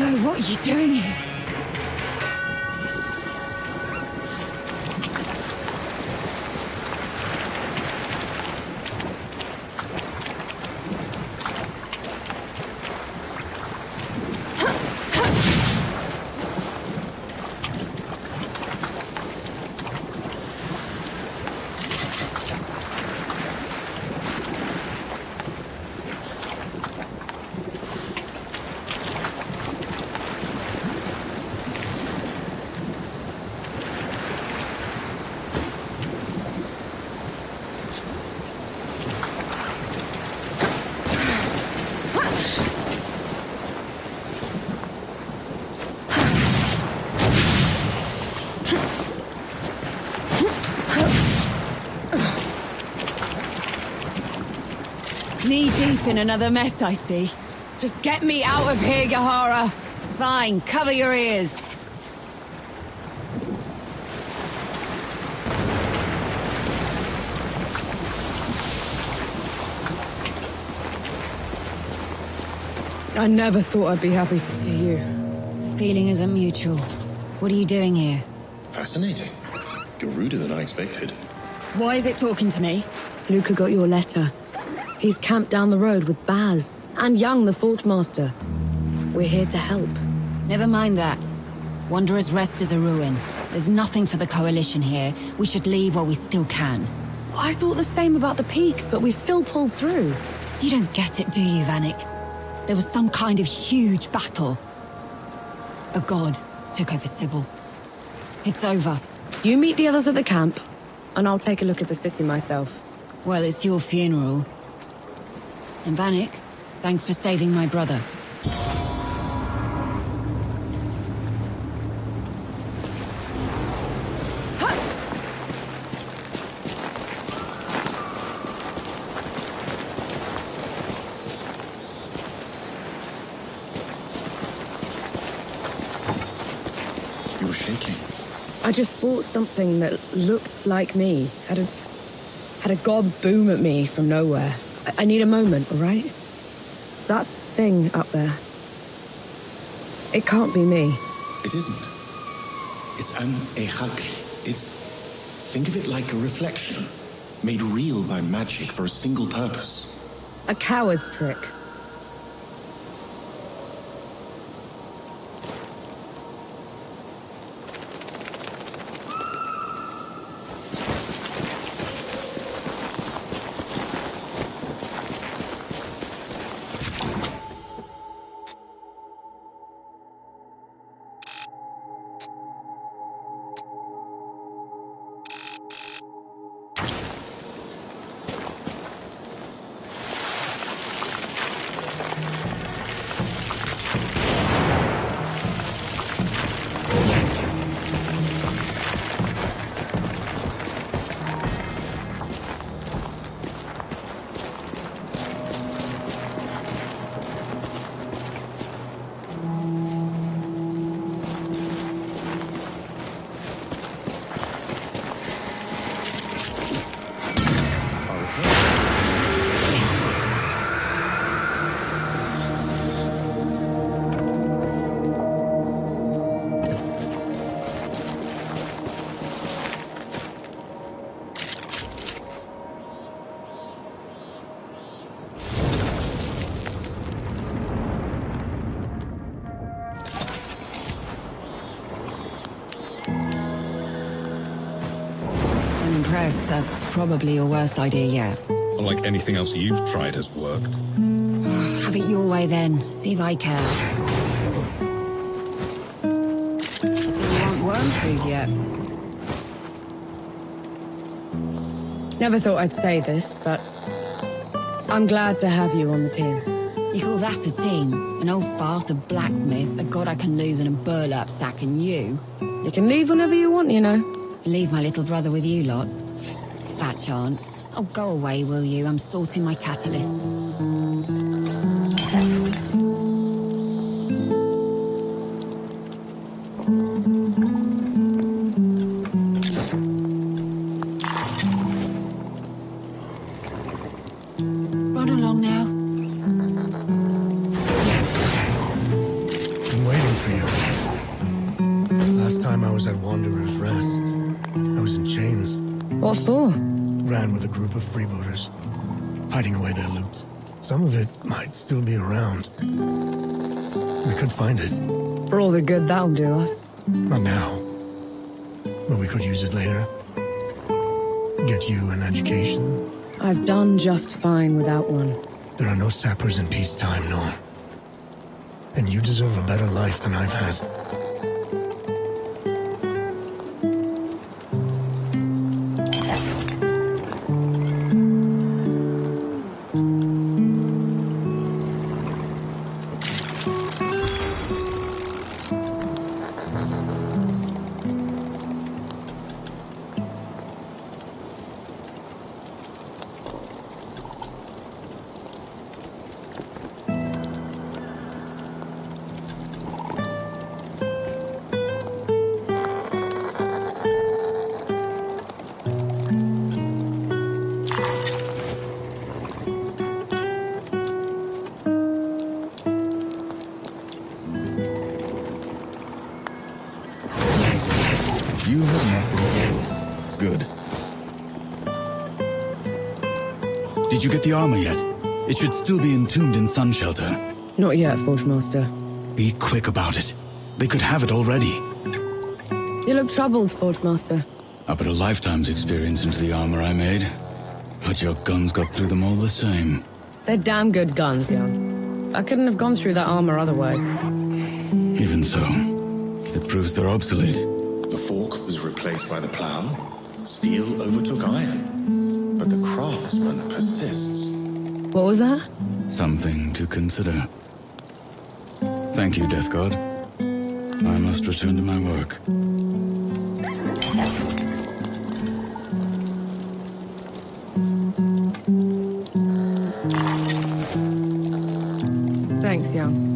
no, what are you doing here? Knee-deep in another mess, I see. Just get me out of here, Yahara. Fine, cover your ears. I never thought I'd be happy to see you. Feeling isn't mutual. What are you doing here? Fascinating. You're ruder than I expected. Why is it talking to me? Luca got your letter. He's camped down the road with Baz and Young, the Fortmaster. We're here to help. Never mind that. Wanderer's Rest is a ruin. There's nothing for the Coalition here. We should leave while we still can. I thought the same about the peaks, but we still pulled through. You don't get it, do you, Vanek? There was some kind of huge battle. A god took over Sybil. It's over. You meet the others at the camp, and I'll take a look at the city myself. Well, it's your funeral. And Vanek, thanks for saving my brother. You were shaking. I just fought something that looked like me. Had a god boom at me from nowhere. I need a moment, all right? That thing up there. It can't be me. It isn't. It's an ehakli. Think of it like a reflection, made real by magic for a single purpose. A coward's trick. That's probably your worst idea yet. Unlike anything else you've tried has worked. Have it your way then. See if I care. So you want worm food yet? Never thought I'd say this, but I'm glad to have you on the team. You call that a team? An old fart, a blacksmith, a god I can lose in a burlap sack, and you? You can leave whenever you want, you know. Leave my little brother with you lot. Fat chance. Oh, go away, will you? I'm sorting my catalysts. Been waiting was at Wanderer's Rest. I was in chains. What for? Ran with a group of freebooters, hiding away their loot. Some of it might still be around. We could find it. For all the good that'll do us. Not now. But we could use it later. Get you an education. I've done just fine without one. There are no sappers in peacetime, Norm. And you deserve a better life than I've had. You have not been good. Did you get the armor yet? It should still be entombed in Sun Shelter. Not yet, Forge Master. Be quick about it. They could have it already. You look troubled, Forge Master. I put a lifetime's experience into the armor I made. But your guns got through them all the same. They're damn good guns, young. I couldn't have gone through that armor otherwise. Even so, it proves they're obsolete. The fork was replaced by the plow. Steel overtook iron. But the craftsman persists. What was that? Something to consider. Thank you, Death God. I must return to my work. Thanks, young.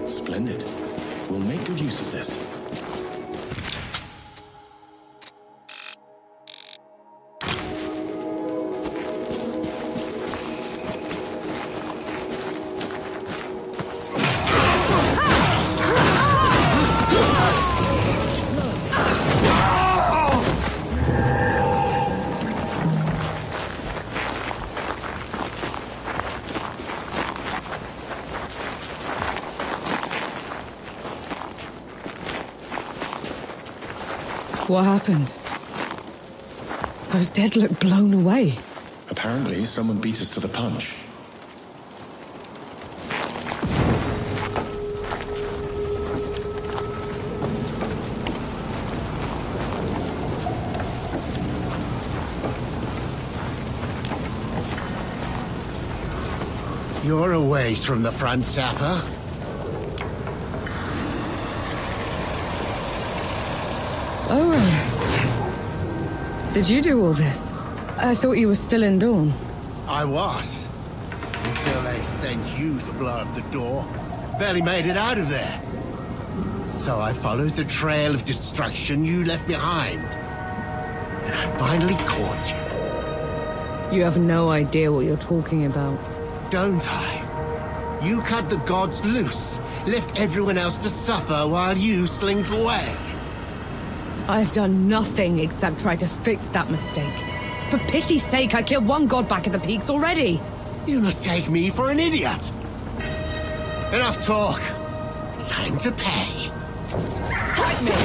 Splendid. We'll make good use of this. What happened? Those dead look blown away. Apparently, someone beat us to the punch. You're a ways from the front, Sapper. Oh, did you do all this? I thought you were still in Dawn. I was. Until they sent you to blow up the door. Barely made it out of there. So I followed the trail of destruction you left behind. And I finally caught you. You have no idea what you're talking about. Don't I? You cut the gods loose, left everyone else to suffer while you slinked away. I've done nothing except try to fix that mistake. For pity's sake, I killed one god back at the peaks already. You must take me for an idiot. Enough talk. Time to pay. Fight me!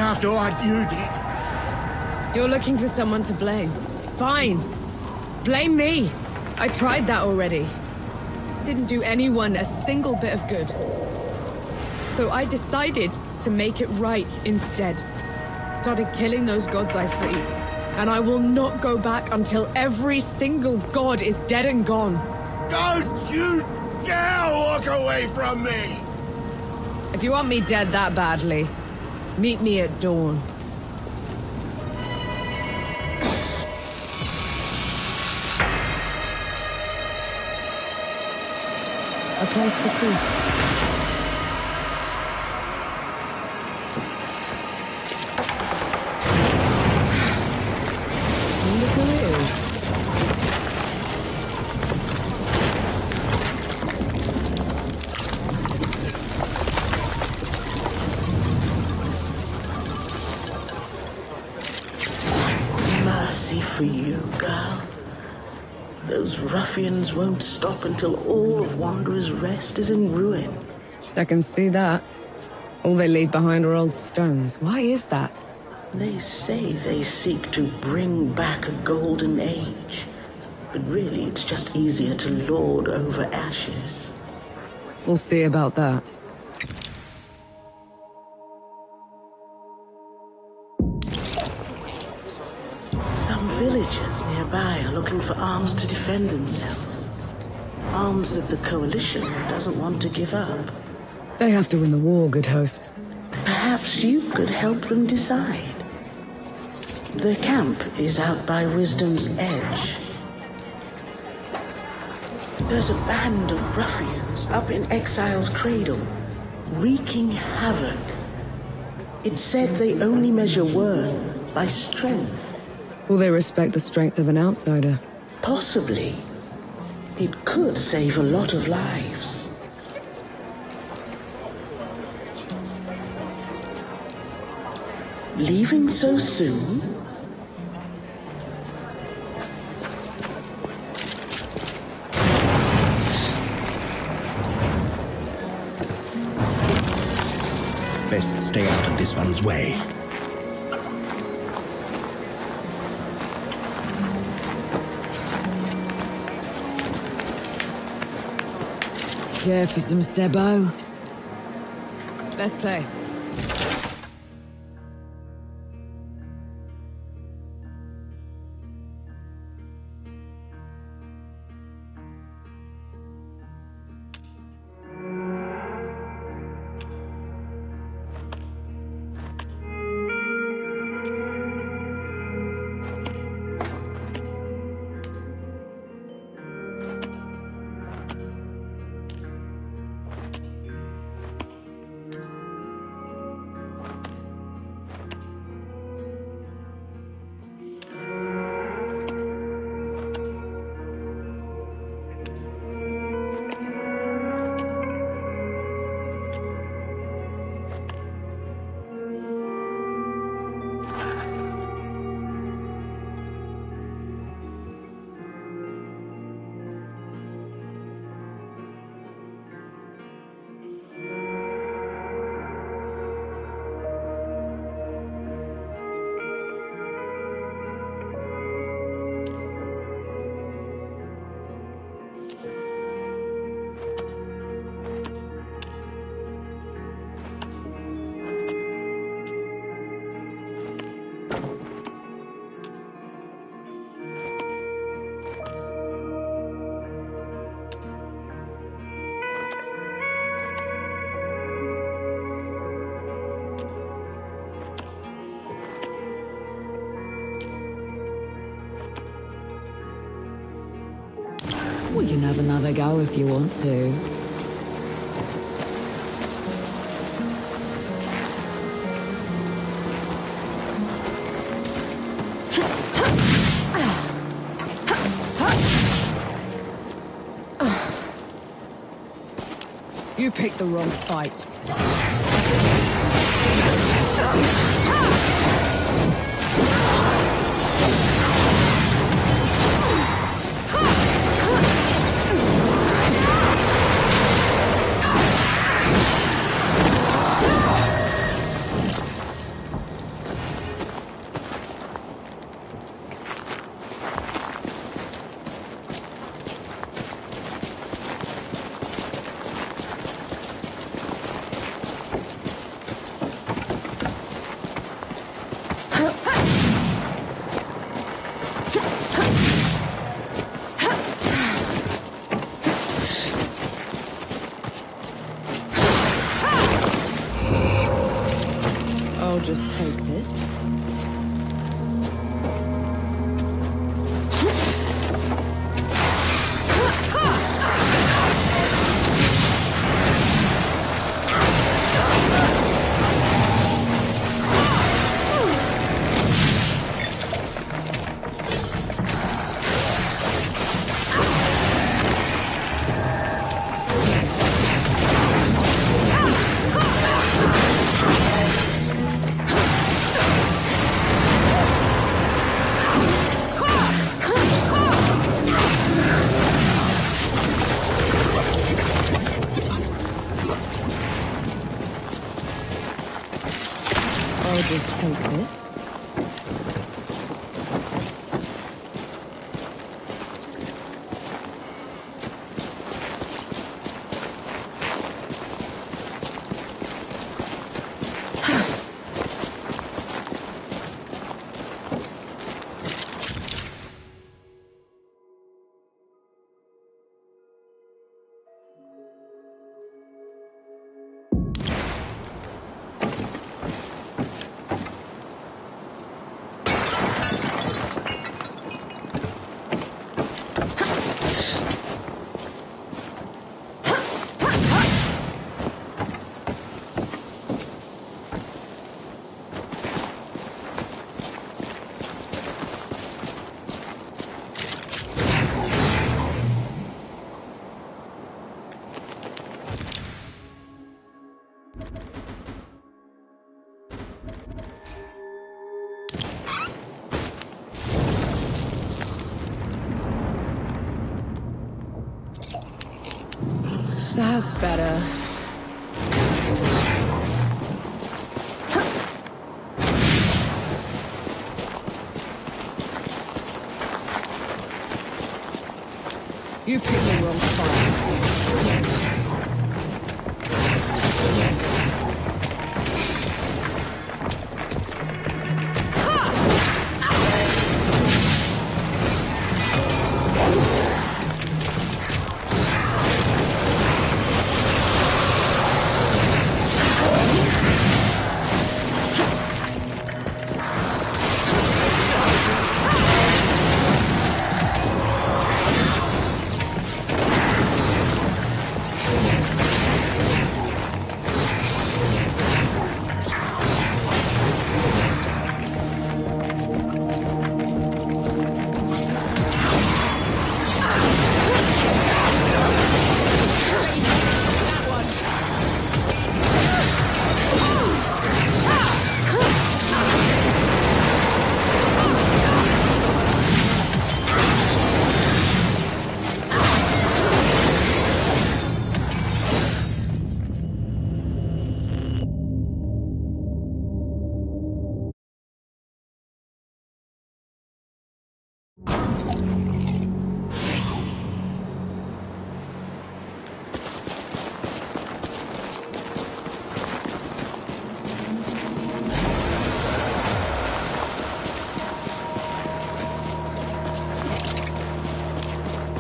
After what you did. You're looking for someone to blame. Fine. Blame me. I tried that already. Didn't do anyone a single bit of good. So I decided to make it right instead. Started killing those gods I freed. And I will not go back until every single god is dead and gone. Don't you dare walk away from me! If you want me dead that badly, meet me at dawn. A place for peace. Look who it is. Mercy for you, girl. Those ruffians won't stop until all of Wanderer's Rest is in ruin. I can see that. All they leave behind are old stones. Why is that? They say they seek to bring back a golden age. But really, it's just easier to lord over ashes. We'll see about that. Some villagers nearby are looking for arms to defend themselves. Arms that the Coalition doesn't want to give up. They have to win the war, good host. Perhaps you could help them decide. Their camp is out by Wisdom's Edge. There's a band of ruffians up in Exile's Cradle, wreaking havoc. It's said they only measure worth by strength. Will they respect the strength of an outsider? Possibly. It could save a lot of lives. Leaving so soon? Best stay out of this one's way. Care for some Sebo? Let's play. We can have another go if you want to. You picked the wrong fight. I'll just take this. I'll just take this. That's better. You picked the wrong spot.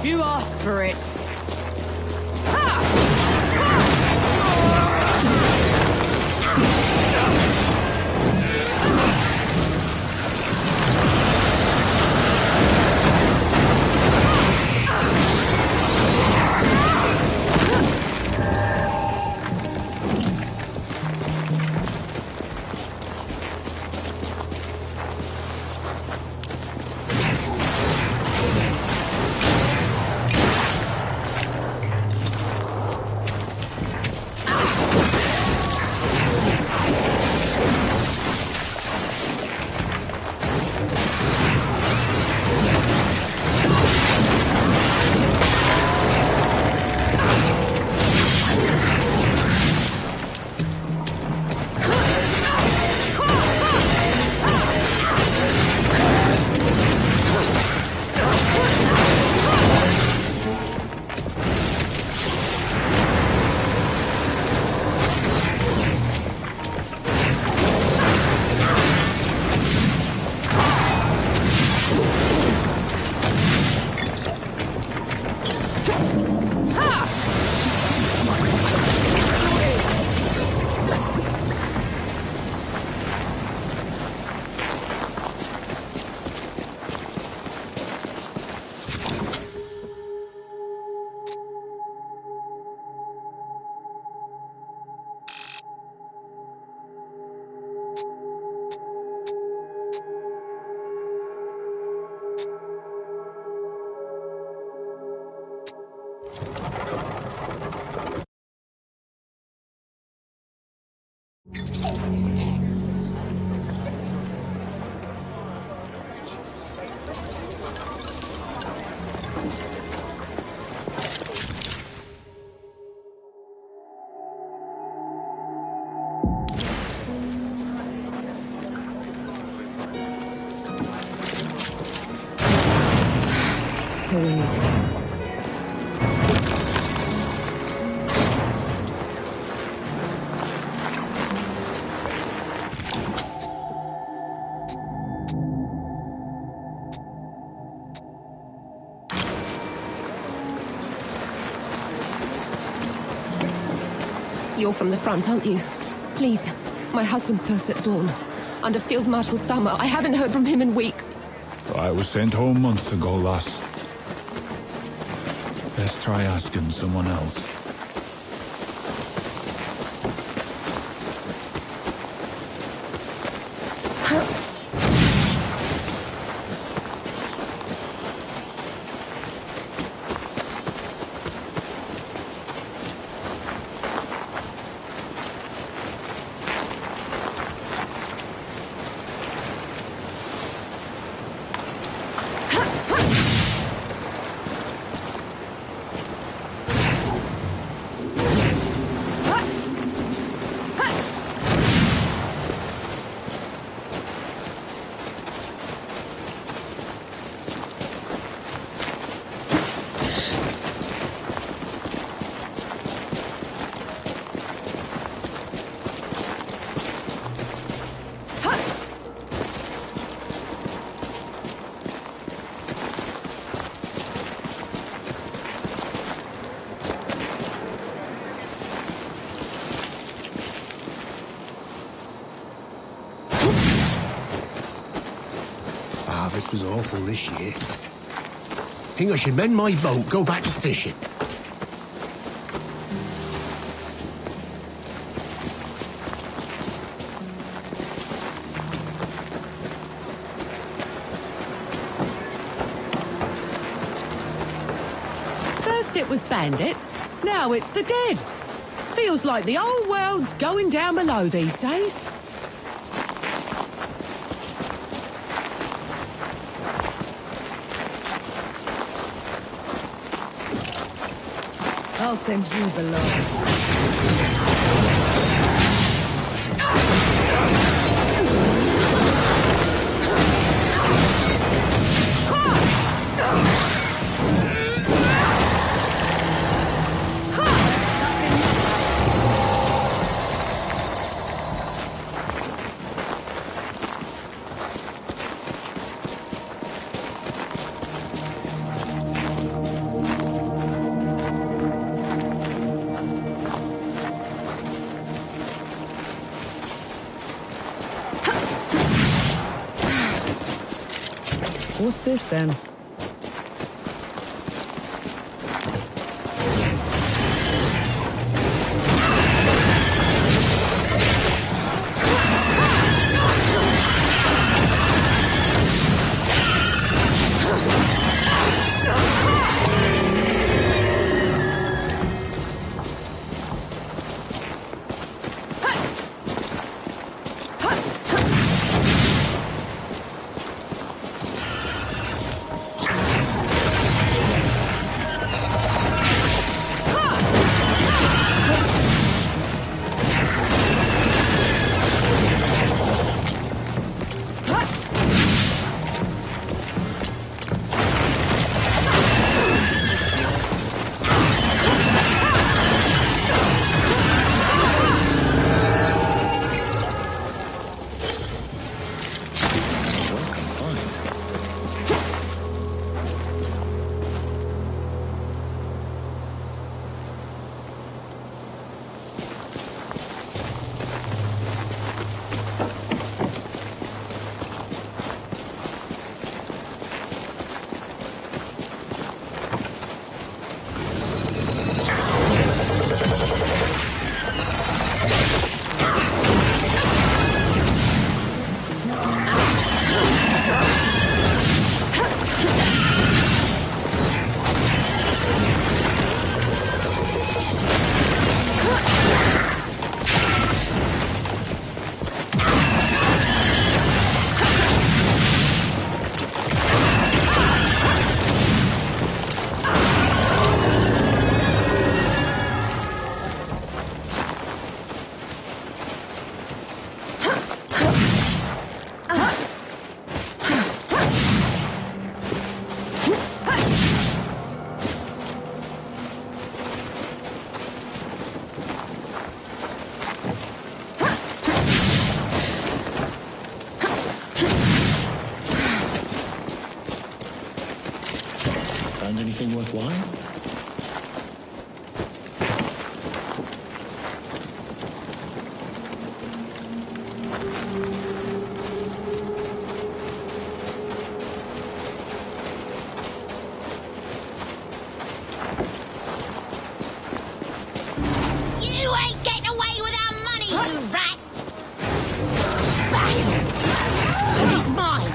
You asked for it. Here we need to go. You're from the front, aren't you? Please, my husband served at Dawn. Under Field Marshal Summer. I haven't heard from him in weeks. I was sent home months ago, lass. Best try asking someone else. Harvest was awful this year. Think I should mend my boat, go back to fishing. First it was Bandit, now it's the dead. Feels like the whole world's going down below these days. I'll send you below. What's this then? anything worthwhile? You ain't getting away with our money, you rats! He's mine!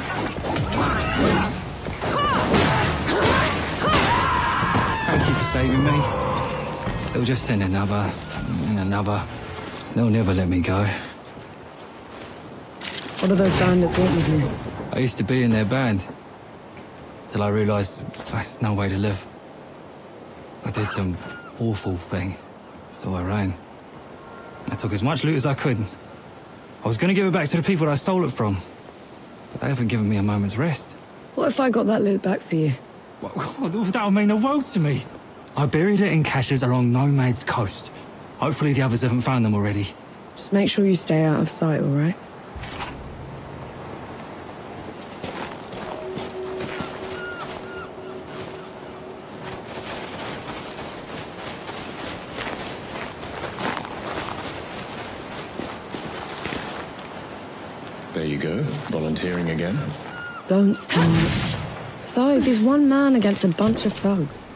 Thank you for saving me. They'll just send another, and another. They'll never let me go. What do those bandits want with you? I used to be in their band, till I realised there's no way to live. I did some awful things, so I ran. I took as much loot as I could. I was going to give it back to the people that I stole it from, but they haven't given me a moment's rest. What if I got that loot back for you? That'll mean the world to me. I buried it in caches along Nomad's coast. Hopefully the others haven't found them already. Just make sure you stay out of sight, all right? There you go, volunteering again. Don't start. Besides, he's one man against a bunch of thugs.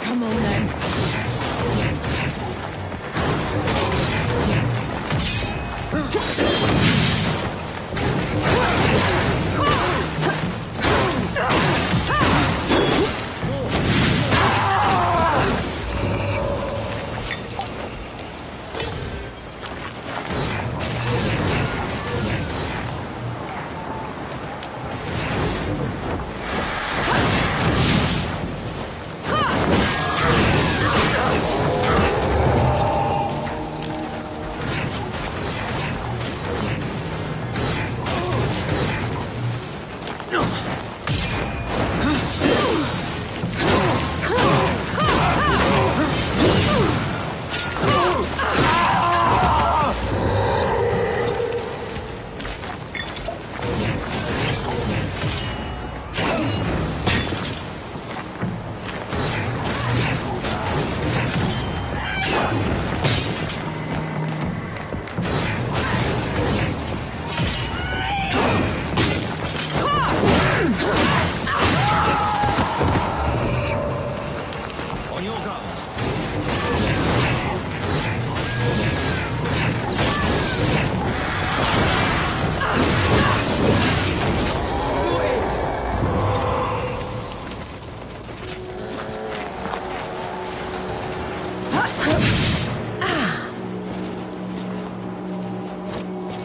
Come on then.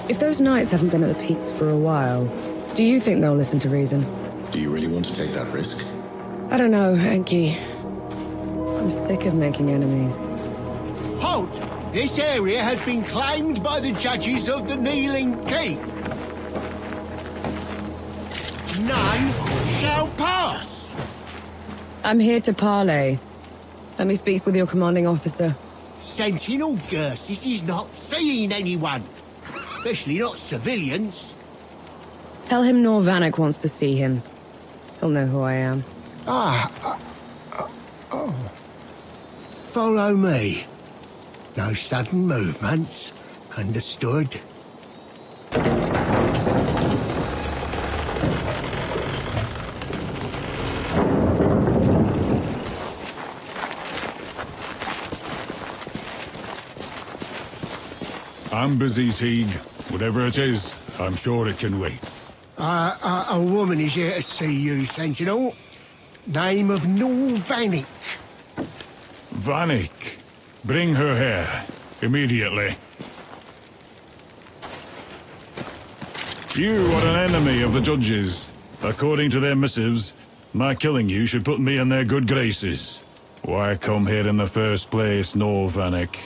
If those knights haven't been at the peaks for a while, do you think they'll listen to reason? Do you really want to take that risk? I don't know, Enki. I'm sick of making enemies. Halt! This area has been claimed by the judges of the Kneeling King. None shall pass. I'm here to parley. Let me speak with your commanding officer. Sentinel Gersis is not seeing anyone. Especially not civilians. Tell him Norvanek wants to see him. He'll know who I am. Follow me. No sudden movements. Understood? I'm busy, Teague. Whatever it is, I'm sure it can wait. A woman is here to see you, Sentinel. Name of Norvanek. Vanek. Bring her here. Immediately. You are an enemy of the judges. According to their missives, my killing you should put me in their good graces. Why come here in the first place, Norvanek?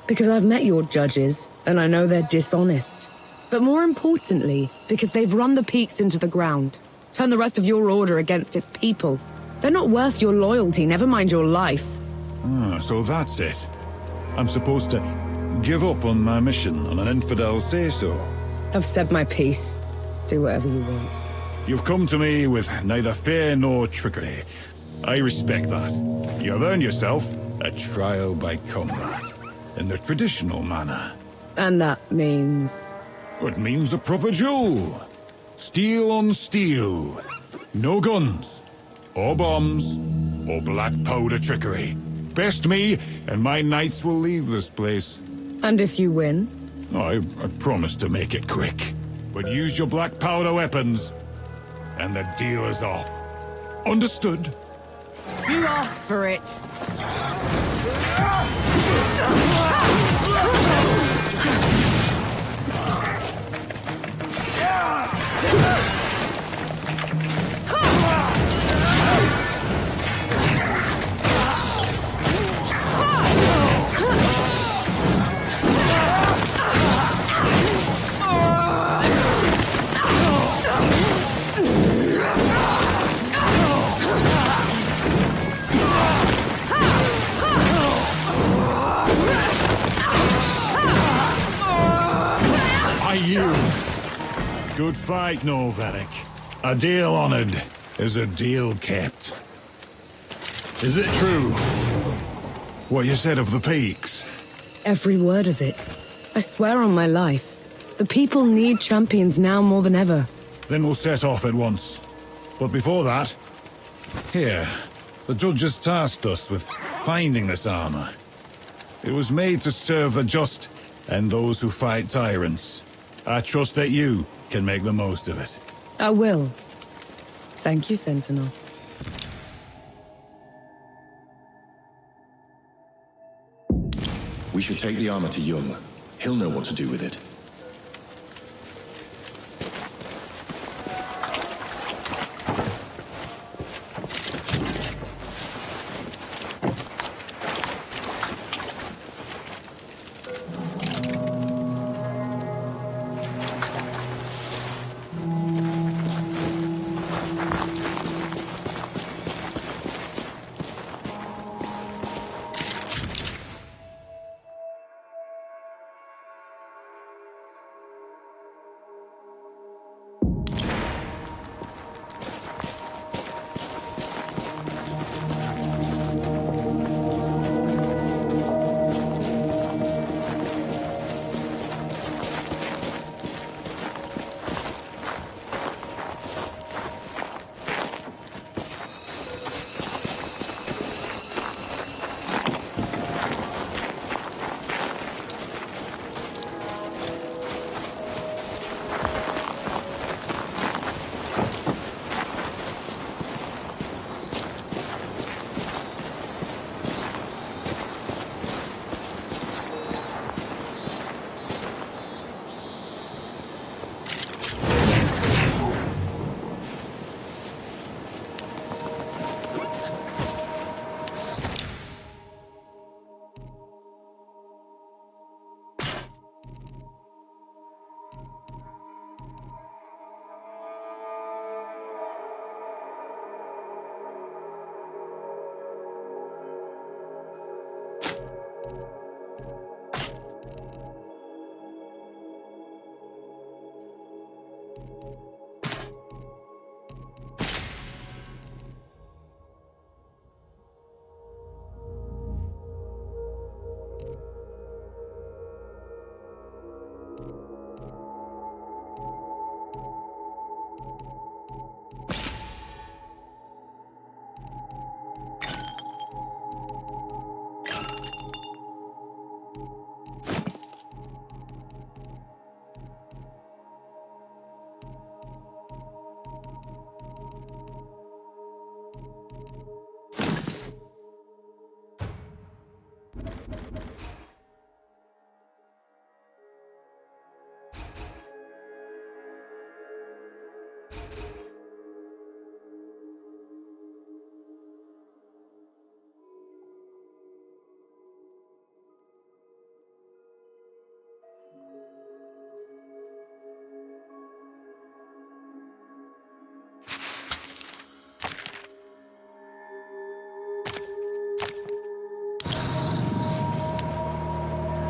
Because I've met your judges, and I know they're dishonest. But more importantly, because they've run the peaks into the ground. Turned the rest of your order against its people. They're not worth your loyalty, never mind your life. Ah, so that's it. I'm supposed to give up on my mission on an infidel say-so. I've said my piece. Do whatever you want. You've come to me with neither fear nor trickery. I respect that. You have earned yourself a trial by combat, in the traditional manner. And that means... It means a proper duel. Steel on steel. No guns, or bombs, or black powder trickery. Best me, and my knights will leave this place. And if you win? I promise to make it quick. But use your black powder weapons, and the deal is off. Understood? You asked for it. Good fight, Novelic. A deal honored is a deal kept. Is it true what you said of the peaks? Every word of it. I swear on my life. The people need champions now more than ever. Then we'll set off at once. But before that, here, the judges tasked us with finding this armor. It was made to serve the just and those who fight tyrants. I trust that you can make the most of it. I will. Thank you, Sentinel. We should take the armor to Jung. He'll know what to do with it.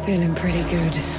Feeling pretty good.